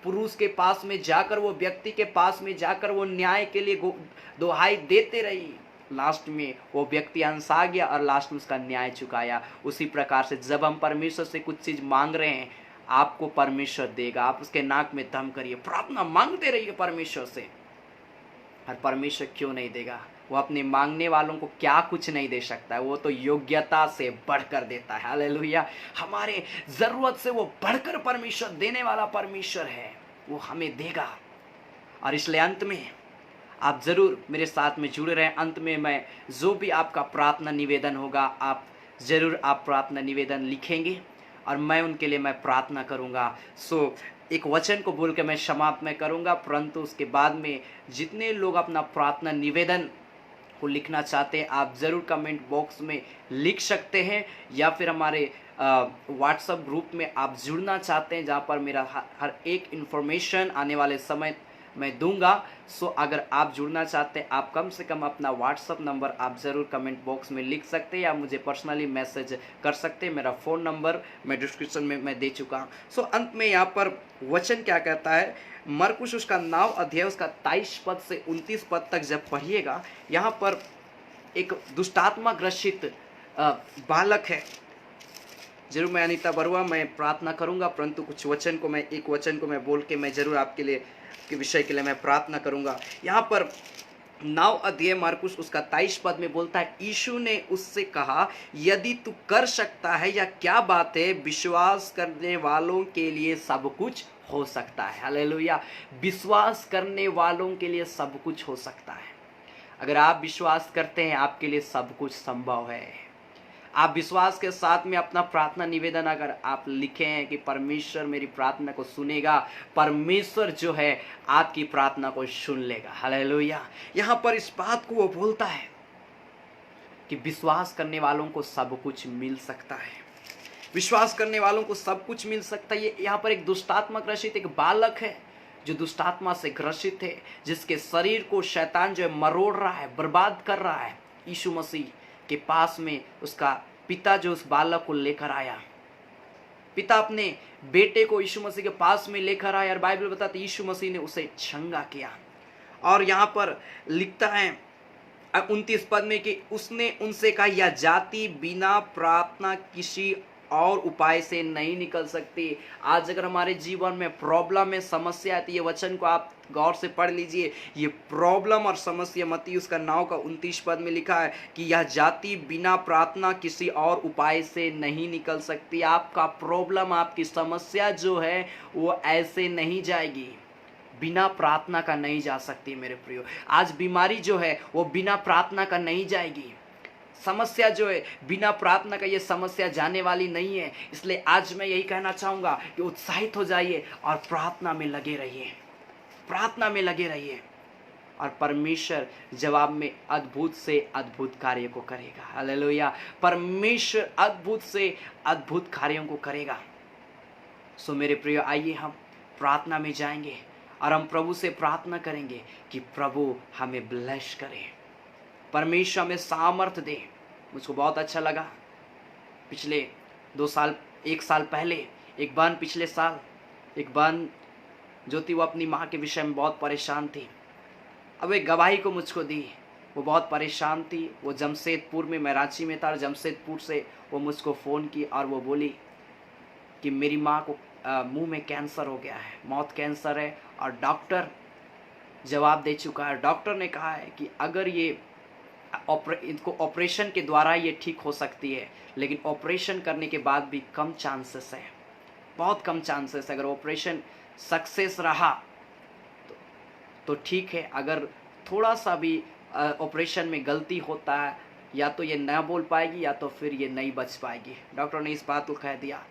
पुरुष के पास में जाकर, वो व्यक्ति के पास में जाकर वो न्याय के लिए दुहाई देते रही। लास्ट में वो व्यक्ति अंसा गया और लास्ट में उसका न्याय चुकाया। उसी प्रकार से जब हम परमेश्वर से कुछ चीज मांग रहे हैं, आपको परमेश्वर देगा। आप उसके नाक में दम करिए, प्रार्थना मांगते रहिए परमेश्वर से। और परमेश्वर क्यों नहीं देगा? वो अपने मांगने वालों को क्या कुछ नहीं दे सकता है, वो तो योग्यता से बढ़कर देता है। हालेलुया। हमारे जरूरत से वो बढ़कर परमेश्वर देने वाला परमेश्वर है, वो हमें देगा। और इसलिए अंत में आप जरूर मेरे साथ में जुड़े रहें। अंत में मैं जो भी आपका प्रार्थना निवेदन होगा, आप जरूर आप प्रार्थना निवेदन लिखेंगे और मैं उनके लिए मैं प्रार्थना करूंगा। सो एक वचन को बोल के मैं समाप्त में करूंगा, परंतु उसके बाद में जितने लोग अपना प्रार्थना निवेदन को लिखना चाहते हैं, आप ज़रूर कमेंट बॉक्स में लिख सकते हैं, या फिर हमारे व्हाट्सएप ग्रुप में आप जुड़ना चाहते हैं जहाँ पर मेरा हर एक इन्फॉर्मेशन आने वाले समय मैं दूंगा। सो अगर आप जुड़ना चाहते हैं, आप कम से कम अपना व्हाट्सअप नंबर आप ज़रूर कमेंट बॉक्स में लिख सकते हैं या मुझे पर्सनली मैसेज कर सकते हैं। मेरा फ़ोन नंबर मैं डिस्क्रिप्शन में मैं दे चुका हूँ। सो अंत में यहाँ पर वचन क्या कहता है, मरकुश उसका 9 अध्याय उसका 23 पद से 29 पद तक जब पढ़िएगा, यहाँ पर एक दुष्टात्मा ग्रसित बालक है। जरूर मैं अनीता बरुआ मैं प्रार्थना करूंगा, परंतु कुछ वचन को मैं, एक वचन को मैं बोल के मैं जरूर आपके लिए के विषय के लिए मैं प्रार्थना करूंगा। यहाँ पर 9 अध्याय मार्कुस उसका 23 पद में बोलता है, यीशु ने उससे कहा, यदि तू कर सकता है, या क्या बात है, विश्वास करने वालों के लिए सब कुछ हो सकता है। हालेलुया। विश्वास करने वालों के लिए सब कुछ हो सकता है। अगर आप विश्वास करते हैं, आपके लिए सब कुछ संभव है। आप विश्वास के साथ में अपना प्रार्थना निवेदन अगर आप लिखे हैं कि परमेश्वर मेरी प्रार्थना को सुनेगा, परमेश्वर जो है आपकी प्रार्थना को सुन लेगा। हालेलुया। यहाँ पर इस बात को वो बोलता है कि विश्वास करने वालों को सब कुछ मिल सकता है, विश्वास करने वालों को सब कुछ मिल सकता है। ये यहाँ पर एक दुष्टात्मा ग्रसित एक बालक है जो दुष्टात्मा से ग्रसित है, जिसके शरीर को शैतान जो है मरोड़ रहा है, बर्बाद कर रहा है। यीशु मसीह के पास में उसका पिता जो उस बालक को लेकर आया, पिता अपने बेटे को यीशु मसीह के पास में लेकर आया, और बाइबल बताती यीशु मसीह ने उसे चंगा किया। और यहाँ पर लिखता है 29 पद में कि उसने उनसे कहा, यह जाति बिना प्रार्थना किसी और उपाय से नहीं निकल सकती। आज अगर हमारे जीवन में प्रॉब्लम है, समस्या आती है, वचन को आप गौर से पढ़ लीजिए। ये प्रॉब्लम और समस्या मत्ती उसका 9 का 29 पद में लिखा है कि यह जाति बिना प्रार्थना किसी और उपाय से नहीं निकल सकती। आपका प्रॉब्लम, आपकी समस्या जो है वो ऐसे नहीं जाएगी, बिना प्रार्थना का नहीं जा सकती। मेरे प्रियो, आज बीमारी जो है वो बिना प्रार्थना का नहीं जाएगी। समस्या जो है बिना प्रार्थना का ये समस्या जाने वाली नहीं है। इसलिए आज मैं यही कहना चाहूँगा कि उत्साहित हो जाइए और प्रार्थना में लगे रहिए, प्रार्थना में लगे रहिए, और परमेश्वर जवाब में अद्भुत से अद्भुत कार्य को करेगा। हालेलुया। परमेश्वर अद्भुत से अद्भुत कार्यों को करेगा। सो मेरे प्रिय, आइए हम प्रार्थना में जाएंगे और हम प्रभु से प्रार्थना करेंगे कि प्रभु हमें ब्लेस करे, परमेश्वर हमें सामर्थ दे। मुझको बहुत अच्छा लगा, पिछले 2 साल 1 साल पहले एक बहन, पिछले साल एक बहन जो थी वो अपनी माँ के विषय में बहुत परेशान थी। अब एक गवाही को मुझको दी, वो बहुत परेशान थी। वो जमशेदपुर में, मैं रांची में था, और जमशेदपुर से वो मुझको फ़ोन की और वो बोली कि मेरी माँ को मुंह में कैंसर हो गया है, माउथ कैंसर है, और डॉक्टर जवाब दे चुका है। डॉक्टर ने कहा है कि अगर ये इनको ऑपरेशन के द्वारा ये ठीक हो सकती है, लेकिन ऑपरेशन करने के बाद भी कम चांसेस है, बहुत कम चांसेस। अगर ऑपरेशन सक्सेस रहा तो ठीक है, अगर थोड़ा सा भी ऑपरेशन में गलती होता है, या तो ये न बोल पाएगी या तो फिर ये नहीं बच पाएगी। डॉक्टर ने इस बात को कह दिया,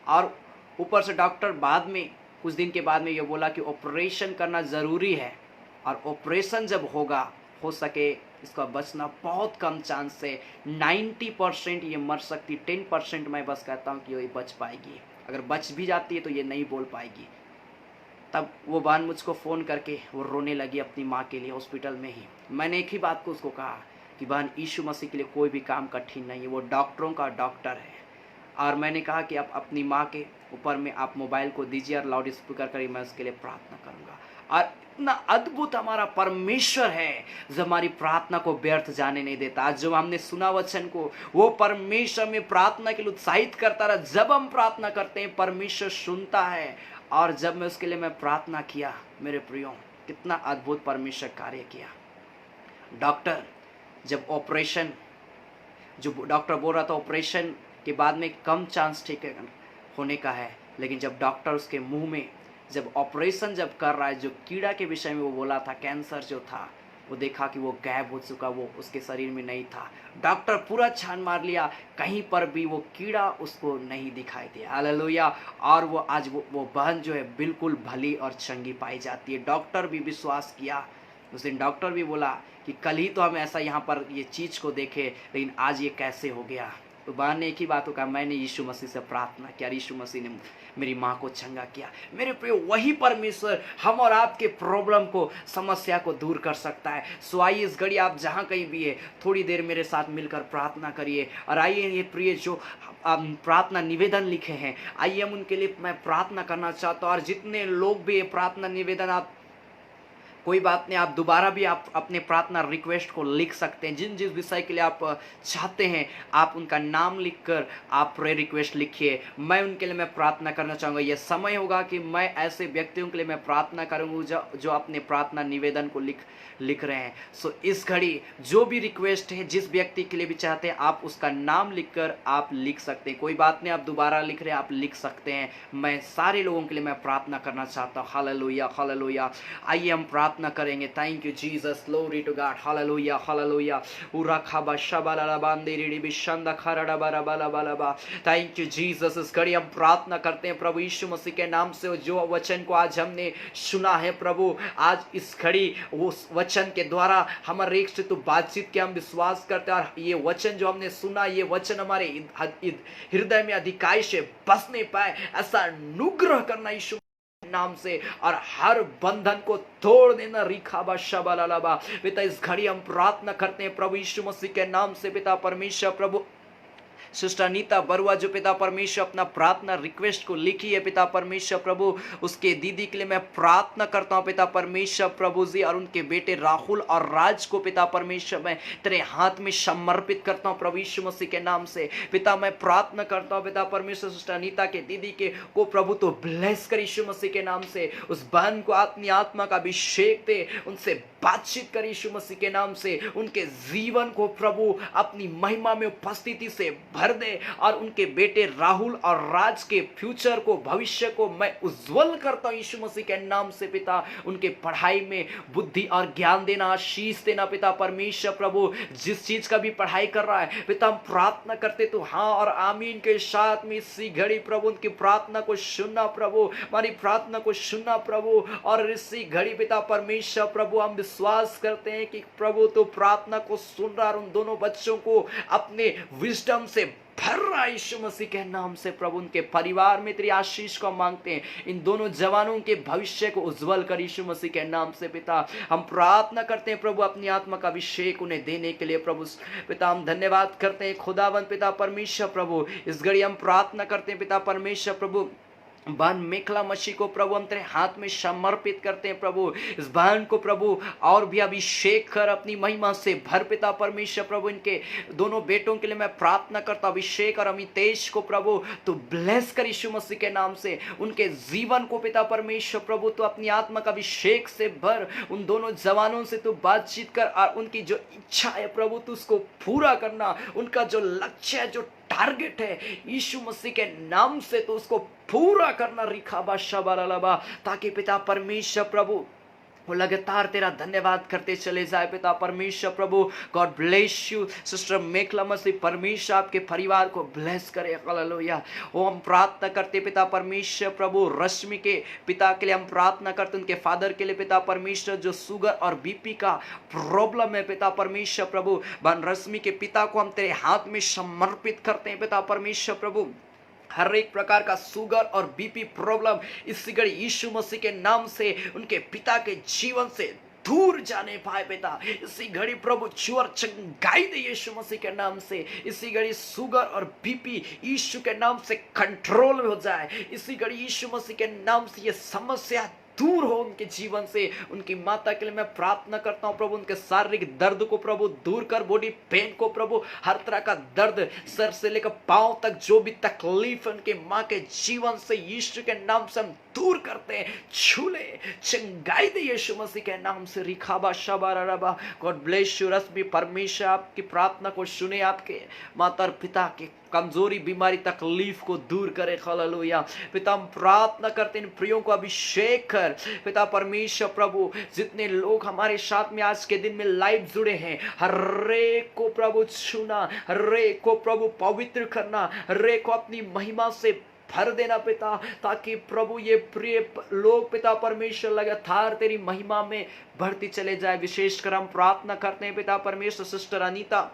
और ऊपर से डॉक्टर बाद में कुछ दिन के बाद में ये बोला कि ऑपरेशन करना ज़रूरी है, और ऑपरेशन जब होगा, हो सके इसका बचना बहुत कम चांस है। 90% ये मर सकती, 10% मैं बस कहता हूँ कि ये बच पाएगी। अगर बच भी जाती है तो ये नहीं बोल पाएगी। तब वो बहन मुझको फ़ोन करके वो रोने लगी अपनी माँ के लिए हॉस्पिटल में ही। मैंने एक ही बात को उसको कहा कि बहन, यीशु मसीह के लिए कोई भी काम कठिन नहीं है, वो डॉक्टरों का डॉक्टर है। और मैंने कहा कि आप अपनी माँ के ऊपर में आप मोबाइल को दीजिए और लाउड स्पीकर करिए, मैं उसके लिए प्रार्थना करूँगा। और इतना अद्भुत हमारा परमेश्वर है जो हमारी प्रार्थना को व्यर्थ जाने नहीं देता। आज जो हमने सुना वचन को, वो परमेश्वर में प्रार्थना के लिए उत्साहित करता रहा। जब हम प्रार्थना करते हैं परमेश्वर सुनता है। और जब मैं उसके लिए मैं प्रार्थना किया, मेरे प्रियो, कितना अद्भुत परमेश्वर कार्य किया। डॉक्टर जब ऑपरेशन, जो डॉक्टर बोल रहा था ऑपरेशन के बाद में कम चांस ठीक होने का है, लेकिन जब डॉक्टर उसके मुंह में जब ऑपरेशन जब कर रहा है, जो कीड़ा के विषय में वो बोला था, कैंसर जो था, वो देखा कि वो गायब हो चुका, वो उसके शरीर में नहीं था। डॉक्टर पूरा छान मार लिया, कहीं पर भी वो कीड़ा उसको नहीं दिखाई दिया। हालेलुया। और वो आज वो बहन जो है बिल्कुल भली और चंगी पाई जाती है। डॉक्टर भी विश्वास किया। उस दिन डॉक्टर भी बोला कि कल ही तो हम ऐसा यहाँ पर ये चीज़ को देखे, लेकिन आज ये कैसे हो गया। तो बहन ने एक ही बात को कहा, मैंने यीशु मसीह से प्रार्थना किया, यीशु मसीह ने मेरी माँ को चंगा किया। मेरे प्रिय, वही परमेश्वर हम और आपके प्रॉब्लम को, समस्या को दूर कर सकता है। सो आइए इस घड़ी आप जहाँ कहीं भी है, थोड़ी देर मेरे साथ मिलकर प्रार्थना करिए। और आइए ये प्रिय जो प्रार्थना निवेदन लिखे हैं, आइए हम उनके लिए मैं प्रार्थना करना चाहता हूँ। और जितने लोग भी ये प्रार्थना निवेदन, आप कोई बात नहीं, आप दोबारा भी आप अपने प्रार्थना रिक्वेस्ट को लिख सकते हैं। जिन जिस विषय के लिए आप चाहते हैं, आप उनका नाम लिखकर आप प्रेयर रिक्वेस्ट लिखिए। मैं उनके लिए मैं प्रार्थना करना चाहूँगा। यह समय होगा कि मैं ऐसे व्यक्तियों के लिए मैं प्रार्थना करूँगा जो अपने प्रार्थना निवेदन को लिख रहे हैं। सो इस घड़ी जो भी रिक्वेस्ट है, जिस व्यक्ति के लिए भी चाहते हैं, आप उसका नाम लिखकर आप लिख सकते हैं। कोई बात नहीं, आप दोबारा लिख रहे हैं, आप लिख सकते हैं। मैं सारे लोगों के लिए मैं प्रार्थना करना चाहता हूँ। Hallelujah, hallelujah. आइए हम प्रार्थना करेंगे। Thank you Jesus, glory to God. Hallelujah, hallelujah. उराखाबा शबाला बांदेरी बिशंदा खरड़ा बारा बाला बाला बा। Thank you Jesus. इस घड़ी हम प्रार्थना करते हैं प्रभु यीशु मसीह के नाम से। जो वचन को आज हमने सुना है प्रभु, आज इस घड़ी उस वचन के द्वारा हमारे एक से तो बातचीत के हम विश्वास करते हैं। और ये वचन जो हमने सुना, ये वचन हमारे हृदय में अधिकाई से बसने पाए, ऐसा अनुग्रह करना यीशु नाम से। और हर बंधन को तोड़ देना। रिखाबा शबालाबा। पिता, इस घड़ी हम प्रार्थना करते हैं प्रभु यीशु मसीह के नाम से। पिता परमेश्वर, प्रभु सिस्टर अनीता बरुआ जो पिता परमेश्वर अपना प्रार्थना रिक्वेस्ट को लिखी है, पिता परमेश्वर प्रभु, उसके दीदी के लिए मैं प्रार्थना करता हूँ पिता परमेश्वर प्रभु जी। और उनके बेटे राहुल और राज को पिता परमेश्वर मैं तेरे हाथ में समर्पित करता हूँ प्रभु यीशु मसीह के नाम से। पिता मैं प्रार्थना करता हूँ पिता परमेश्वर, सिस्टर अनीता के दीदी के को प्रभु तो ब्लेस कर यीशु मसीह के नाम से। उस बहन को अपनी आत्मा का अभिषेक दे, उनसे बातचीत कर यीशु मसीह के नाम से। उनके जीवन को प्रभु अपनी महिमा में उपस्थिति से भर दे। और उनके बेटे राहुल और राज के फ्यूचर को, भविष्य को मैं उज्जवल करता हूं यीशु मसीह के नाम से। पिता उनके पढ़ाई में बुद्धि और ज्ञान देना, आशीष देना पिता परमेश्वर प्रभु। जिस चीज का भी पढ़ाई कर रहा है पिता, हम प्रार्थना करते तो हाँ और आमीन के साथ में इसी घड़ी प्रभु उनकी प्रार्थना को सुनना प्रभु, हमारी प्रार्थना को सुनना प्रभु। और इसी घड़ी पिता परमेश्वर प्रभु हम विश्वास करते हैं कि प्रभु तो प्रार्थना को सुन रहा और उन दोनों बच्चों को अपने विजडम से भर रहा यीशु मसीह के नाम से। प्रभु उनके परिवार में तेरी आशीष को मांगते हैं। इन दोनों जवानों के भविष्य को उज्जवल कर यीशु मसीह के नाम से। पिता हम प्रार्थना करते हैं प्रभु अपनी आत्मा का अभिषेक उन्हें देने के लिए प्रभु। पिता हम धन्यवाद करते हैं खुदावंद पिता परमेश्वर प्रभु। इस घड़ी हम प्रार्थना करते हैं पिता परमेश्वर प्रभु, बहन मेखला मसीह को प्रभु हम तेरे हाथ में समर्पित करते हैं प्रभु। इस बहन को प्रभु और भी अभिषेक कर, अपनी महिमा से भर पिता परमेश्वर प्रभु। इनके दोनों बेटों के लिए मैं प्रार्थना करता हूं, अभिषेक और अमितेश को प्रभु तो ब्लेस कर यीशु मसीह के नाम से। उनके जीवन को पिता परमेश्वर प्रभु तो अपनी आत्मा का अभिषेक से भर। उन दोनों जवानों से तो बातचीत कर और उनकी जो इच्छा है प्रभु तो उसको पूरा करना। उनका जो लक्ष्य है, जो टारगेट है यीशु मसीह के नाम से तो उसको पूरा करना। रिखाबा शबालाबा, ताकि पिता परमेश्वर प्रभु वो लगातार तेरा धन्यवाद करते चले जाए पिता परमेश्वर प्रभु। गॉड ब्लेस यू सिस्टर मेखला मसीह, परमेश्वर आपके परिवार को ब्लेस करे। हालेलुया। वो हम प्रार्थना करते पिता परमेश्वर प्रभु, रश्मि के पिता के लिए हम प्रार्थना करते, उनके फादर के लिए पिता परमेश्वर जो शुगर और बीपी का प्रॉब्लम है पिता परमेश्वर प्रभु। बहन रश्मि के पिता को हम तेरे हाथ में समर्पित करते हैं पिता परमेश्वर प्रभु। हर एक प्रकार का शुगर और बीपी प्रॉब्लम इसी घड़ी यीशु मसीह के नाम से उनके पिता के जीवन से दूर जाने पाए पिता। इसी घड़ी प्रभु छू चंगाई दे यीशु मसीह के नाम से। इसी घड़ी शुगर और बीपी यीशु के नाम से कंट्रोल में हो जाए। इसी घड़ी यीशु मसीह के नाम से ये समस्या दूर हो उनके जीवन से। उनकी माता के लिए मैं प्रार्थना करता हूं प्रभु, उनके शारीरिक दर्द को प्रभु दूर कर, बॉडी पेन को प्रभु, हर तरह का दर्द सर से लेकर पांव तक जो भी तकलीफ है उनके माँ के जीवन से यीशु के नाम से हम दूर करते हैं। छूले चंगाई दे यीशु मसीह के नाम से। रिखाबा शबाराबा। गॉड ब्लेस यू रश्मि, परमेश्वर आपकी प्रार्थना को सुने, आपके माता और पिता के कमजोरी बीमारी तकलीफ को दूर करे। हालेलुया। पिता हम प्रार्थना करते इन प्रियों को अभिषेक कर पिता परमेश्वर प्रभु। जितने लोग हमारे साथ में आज के दिन में लाइव जुड़े हैं, हर एक को प्रभु छूना, हर एक को प्रभु पवित्र करना, हर एक को अपनी महिमा से भर देना पिता, ताकि प्रभु ये प्रिय लोग पिता परमेश्वर लगातार तेरी महिमा में बढ़ती चले जाए। विशेषकर हम प्रार्थना करते हैं पिता परमेश्वर सिस्टर अनीता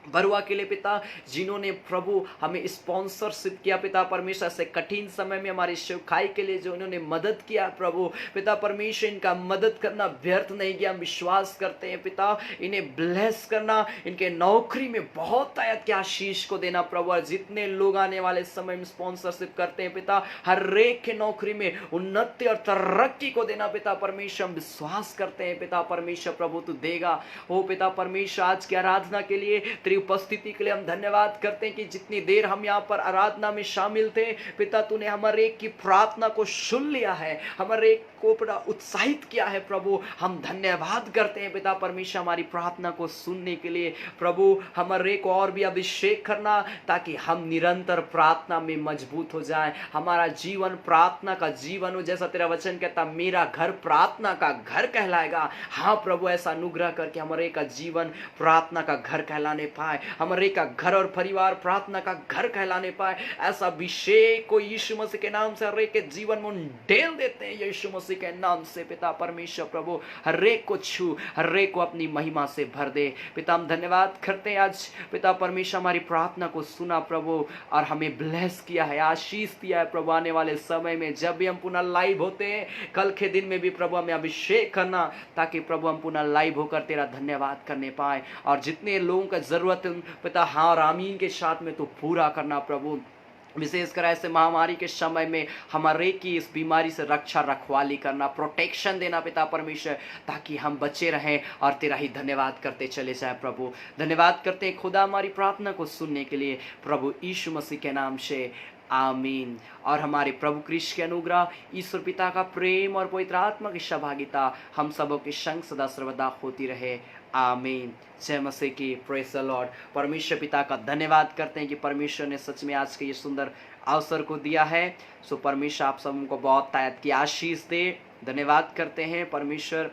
बरुआ के लिए पिता, जिन्होंने प्रभु हमें स्पॉन्सरशिप किया पिता परमेश्वर से कठिन समय में हमारी सेवकाई के लिए जो उन्होंने मदद किया प्रभु पिता परमेश्वर, इनका मदद करना व्यर्थ नहीं गया। हम विश्वास करते हैं पिता, इन्हें ब्लेस करना, इनके नौकरी में बहुत आयत के आशीष को देना प्रभु। और जितने लोग आने वाले समय में स्पॉन्सरशिप करते हैं पिता, हर एक के नौकरी में उन्नति और तरक्की को देना पिता परमेश्वर। हम विश्वास करते हैं पिता परमेश्वर प्रभु तू देगा। हो पिता परमेश्वर आज की आराधना के लिए उपस्थिति के लिए हम धन्यवाद करते हैं कि जितनी देर हम यहाँ पर आराधना में शामिल थे पिता, तूने हमारे एक की प्रार्थना को सुन लिया है, हमारे एक को बड़ा उत्साहित किया है प्रभु। हम धन्यवाद करते हैं पिता परमेश्वर हमारी प्रार्थना को सुनने के लिए प्रभु। हमारे को और भी अभिषेक करना ताकि हम निरंतर प्रार्थना में मजबूत हो जाए, हमारा जीवन प्रार्थना का जीवन हो। जैसा तेरा वचन कहता मेरा घर प्रार्थना का घर कहलाएगा। हाँ प्रभु, ऐसा अनुग्रह करके हमारे का जीवन प्रार्थना का घर कहलाने पाए, हमारे का घर और परिवार प्रार्थना का घर कहलाने पाए। ऐसा अभिषेक को यीशु मसीह के नाम से हर एक के जीवन में डेल देते हैं यीशु मसीह के नाम से पिता परमेश्वर प्रभु। हर एक को छू, हर एक को अपनी महिमा से भर दे पिता। हम धन्यवाद करते हैं आज पिता परमेश्वर हमारी प्रार्थना को सुना प्रभु और हमें ब्लेस किया है, आशीष दिया है प्रभु। आने वाले समय में जब भी हम पुनः लाइव होते हैं, कल के दिन में भी प्रभु हमें अभिषेक करना ताकि प्रभु हम पुनः लाइव होकर तेरा धन्यवाद करने पाए। और जितने लोगों का जरूरत है पिता हाँ और आमीन के साथ में तो पूरा करना प्रभु। विशेषकर ऐसे महामारी के समय में हमारे की इस बीमारी से रक्षा रखवाली करना, प्रोटेक्शन देना पिता परमेश्वर, ताकि हम बचे रहें और तेरा ही धन्यवाद करते चले जाए प्रभु। धन्यवाद करते हैं खुदा हमारी प्रार्थना को सुनने के लिए प्रभु यीशु मसीह के नाम से आमीन। और हमारे प्रभु कृष्ण के अनुग्रह, ईश्वर पिता का प्रेम और पवित्र आत्मा की सहभागिता हम सबों के संग सदा सर्वदा होती रहे। आमीन। जय मसीह की। Praise the Lord. परमेश्वर पिता का धन्यवाद करते हैं कि परमेश्वर ने सच में आज के ये सुंदर अवसर को दिया है। सो परमेश्वर आप सबको बहुत तायत की आशीष दे। धन्यवाद करते हैं परमेश्वर,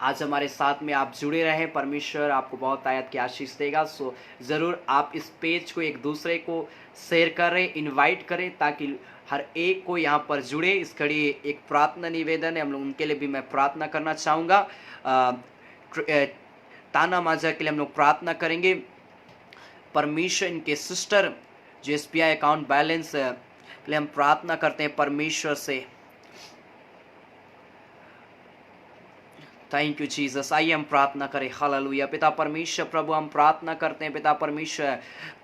आज हमारे साथ में आप जुड़े रहें। परमेश्वर आपको बहुत आयत की आशीष देगा। सो ज़रूर आप इस पेज को एक दूसरे को शेयर करें, इनवाइट करें, ताकि हर एक को यहाँ पर जुड़े। इस घड़ी एक प्रार्थना निवेदन है, हम लोग उनके लिए भी मैं प्रार्थना करना चाहूँगा। ताना माजा के लिए हम लोग प्रार्थना करेंगे। परमेश्वर इनके सिस्टर जो SBI अकाउंट बैलेंस के लिए हम प्रार्थना करते हैं परमेश्वर से। Thank you Jesus. आइए हम प्रार्थना करें। हालेलुया। पिता परमेश्वर प्रभु हम प्रार्थना करते हैं पिता परमेश्वर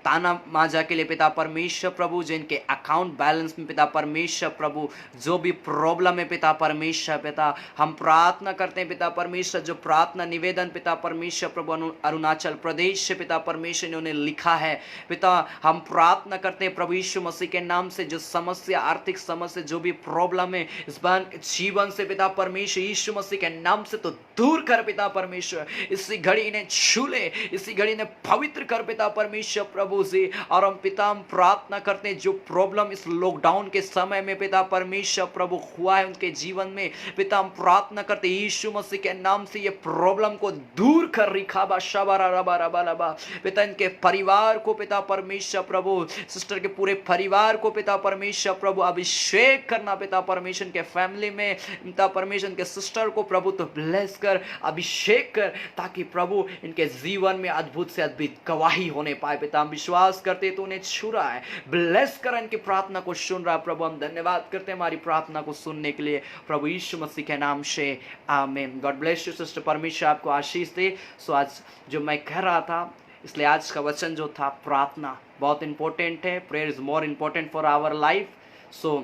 ताना माजा के लिए पिता परमेश्वर प्रभु, जिनके अकाउंट बैलेंस में पिता परमेश्वर प्रभु जो भी प्रॉब्लम है पिता परमेश्वर पिता, हम प्रार्थना करते हैं पिता परमेश्वर। जो प्रार्थना निवेदन पिता परमेश्वर प्रभु अरुणाचल प्रदेश से पिता परमेश्वर ने उन्हें लिखा है पिता, हम प्रार्थना करते हैं प्रभु यीशु मसीह के नाम से। जो समस्या, आर्थिक समस्या, जो भी प्रॉब्लम है इस बार जीवन से पिता परमेश्वर यीशु मसीह के नाम से तो दूर कर पिता परमेश्वर। इसी घड़ी इन्हें छू ले, इसी घड़ी इन्हें पवित्र कर पिता परमेश्वर प्रभु से। और हम पिता हम प्रार्थना करते हैं जो प्रॉब्लम इस लॉकडाउन के समय में पिता परमेश्वर प्रभु हुआ है उनके जीवन में पिता, हम प्रार्थना करते हैं यीशु मसीह के नाम से ये प्रॉब्लम को दूर कर। रिखाबा शबारा रबा रबा रबा पिता, इनके परिवार को पिता परमेश्वर प्रभु, सिस्टर के पूरे परिवार को पिता परमेश्वर प्रभु अभिषेक करना पिता परमेश्वर के फैमिली में पिता परमेश्वर के सिस्टर को प्रभु तो ब्लेस कर, अभिषेक कर, ताकि प्रभु इनके जीवन में अद्भुत से अद्भुत गवाही होने पाए पिता। हम विश्वास करते तो उन्हें छू रहा है। ब्लेस कर इनकी प्रार्थना को सुन रहा है प्रभु। हम धन्यवाद करते हैं हमारी प्रार्थना को सुनने के लिए प्रभु यीशु मसीह के नाम से, आमीन। गॉड ब्लेस यू सिस्टर, परमेश्वर आपको आशीष दे। सो आज जो मैं कह रहा था, इसलिए आज का वचन जो था, प्रार्थना बहुत इंपॉर्टेंट है। Prayer is more important for our life. So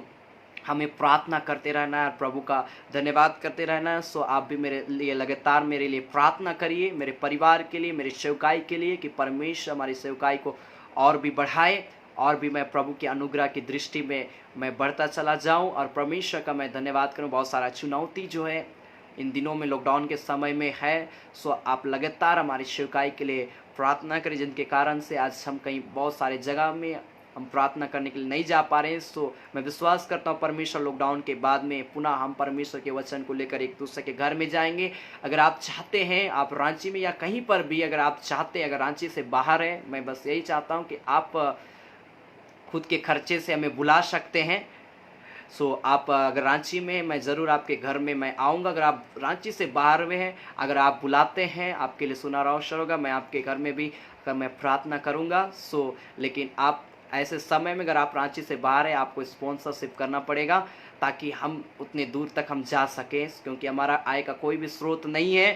हमें प्रार्थना करते रहना है, प्रभु का धन्यवाद करते रहना है। सो आप भी मेरे लिए लगातार मेरे लिए प्रार्थना करिए, मेरे परिवार के लिए, मेरी सेवकाई के लिए, कि परमेश्वर हमारी सेवकाई को और भी बढ़ाए, और भी मैं प्रभु के अनुग्रह की दृष्टि में मैं बढ़ता चला जाऊं, और परमेश्वर का मैं धन्यवाद करूं। बहुत सारा चुनौती जो है इन दिनों में, लॉकडाउन के समय में है। सो आप लगातार हमारी सेवकाई के लिए प्रार्थना करें, जिनके कारण से आज हम कहीं बहुत सारे जगह में हम प्रार्थना करने के लिए नहीं जा पा रहे हैं। सो मैं विश्वास करता हूँ परमेश्वर लॉकडाउन के बाद में पुनः हम परमेश्वर के वचन को लेकर एक दूसरे के घर में जाएंगे। अगर आप चाहते हैं, आप रांची में या कहीं पर भी अगर आप चाहते हैं, अगर रांची से बाहर है, मैं बस यही चाहता हूँ कि आप खुद के खर्चे से हमें बुला सकते हैं। सो आप अगर रांची में, मैं ज़रूर आपके घर में मैं आऊँगा। अगर आप रांची से बाहर में हैं, अगर आप बुलाते हैं, आपके लिए सुनहरा अवसर होगा, मैं आपके घर में भी अगर मैं प्रार्थना करूँगा। सो लेकिन आप ऐसे समय में अगर आप रांची से बाहर है, आपको स्पॉन्सरशिप करना पड़ेगा ताकि हम उतने दूर तक हम जा सकें, क्योंकि हमारा आय का कोई भी स्रोत नहीं है।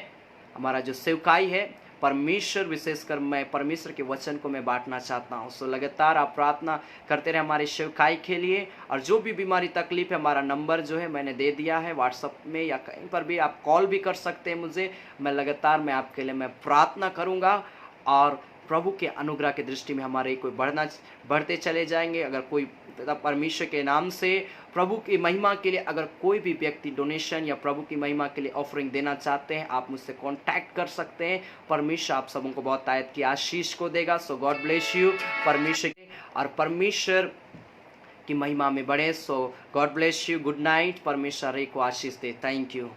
हमारा जो सेवकाई है, परमेश्वर, विशेषकर मैं परमेश्वर के वचन को मैं बांटना चाहता हूँ। सो लगातार आप प्रार्थना करते रहे हमारी सेवकाई के लिए। और जो भी बीमारी तकलीफ है, हमारा नंबर जो है मैंने दे दिया है व्हाट्सएप में, या कहीं पर भी आप कॉल भी कर सकते हैं मुझे। मैं लगातार मैं आपके लिए मैं प्रार्थना करूँगा, और प्रभु के अनुग्रह की दृष्टि में हमारे कोई बढ़ते चले जाएंगे। अगर कोई परमेश्वर के नाम से प्रभु की महिमा के लिए अगर कोई भी व्यक्ति डोनेशन या प्रभु की महिमा के लिए ऑफरिंग देना चाहते हैं, आप मुझसे कांटेक्ट कर सकते हैं। परमेश्वर आप सबों को बहुत आयत की आशीष को देगा। So God bless you. परमेश्वर और परमेश्वर की महिमा में बढ़े। So God bless you. Good night. परमेश्वर को आशीष दे। Thank you.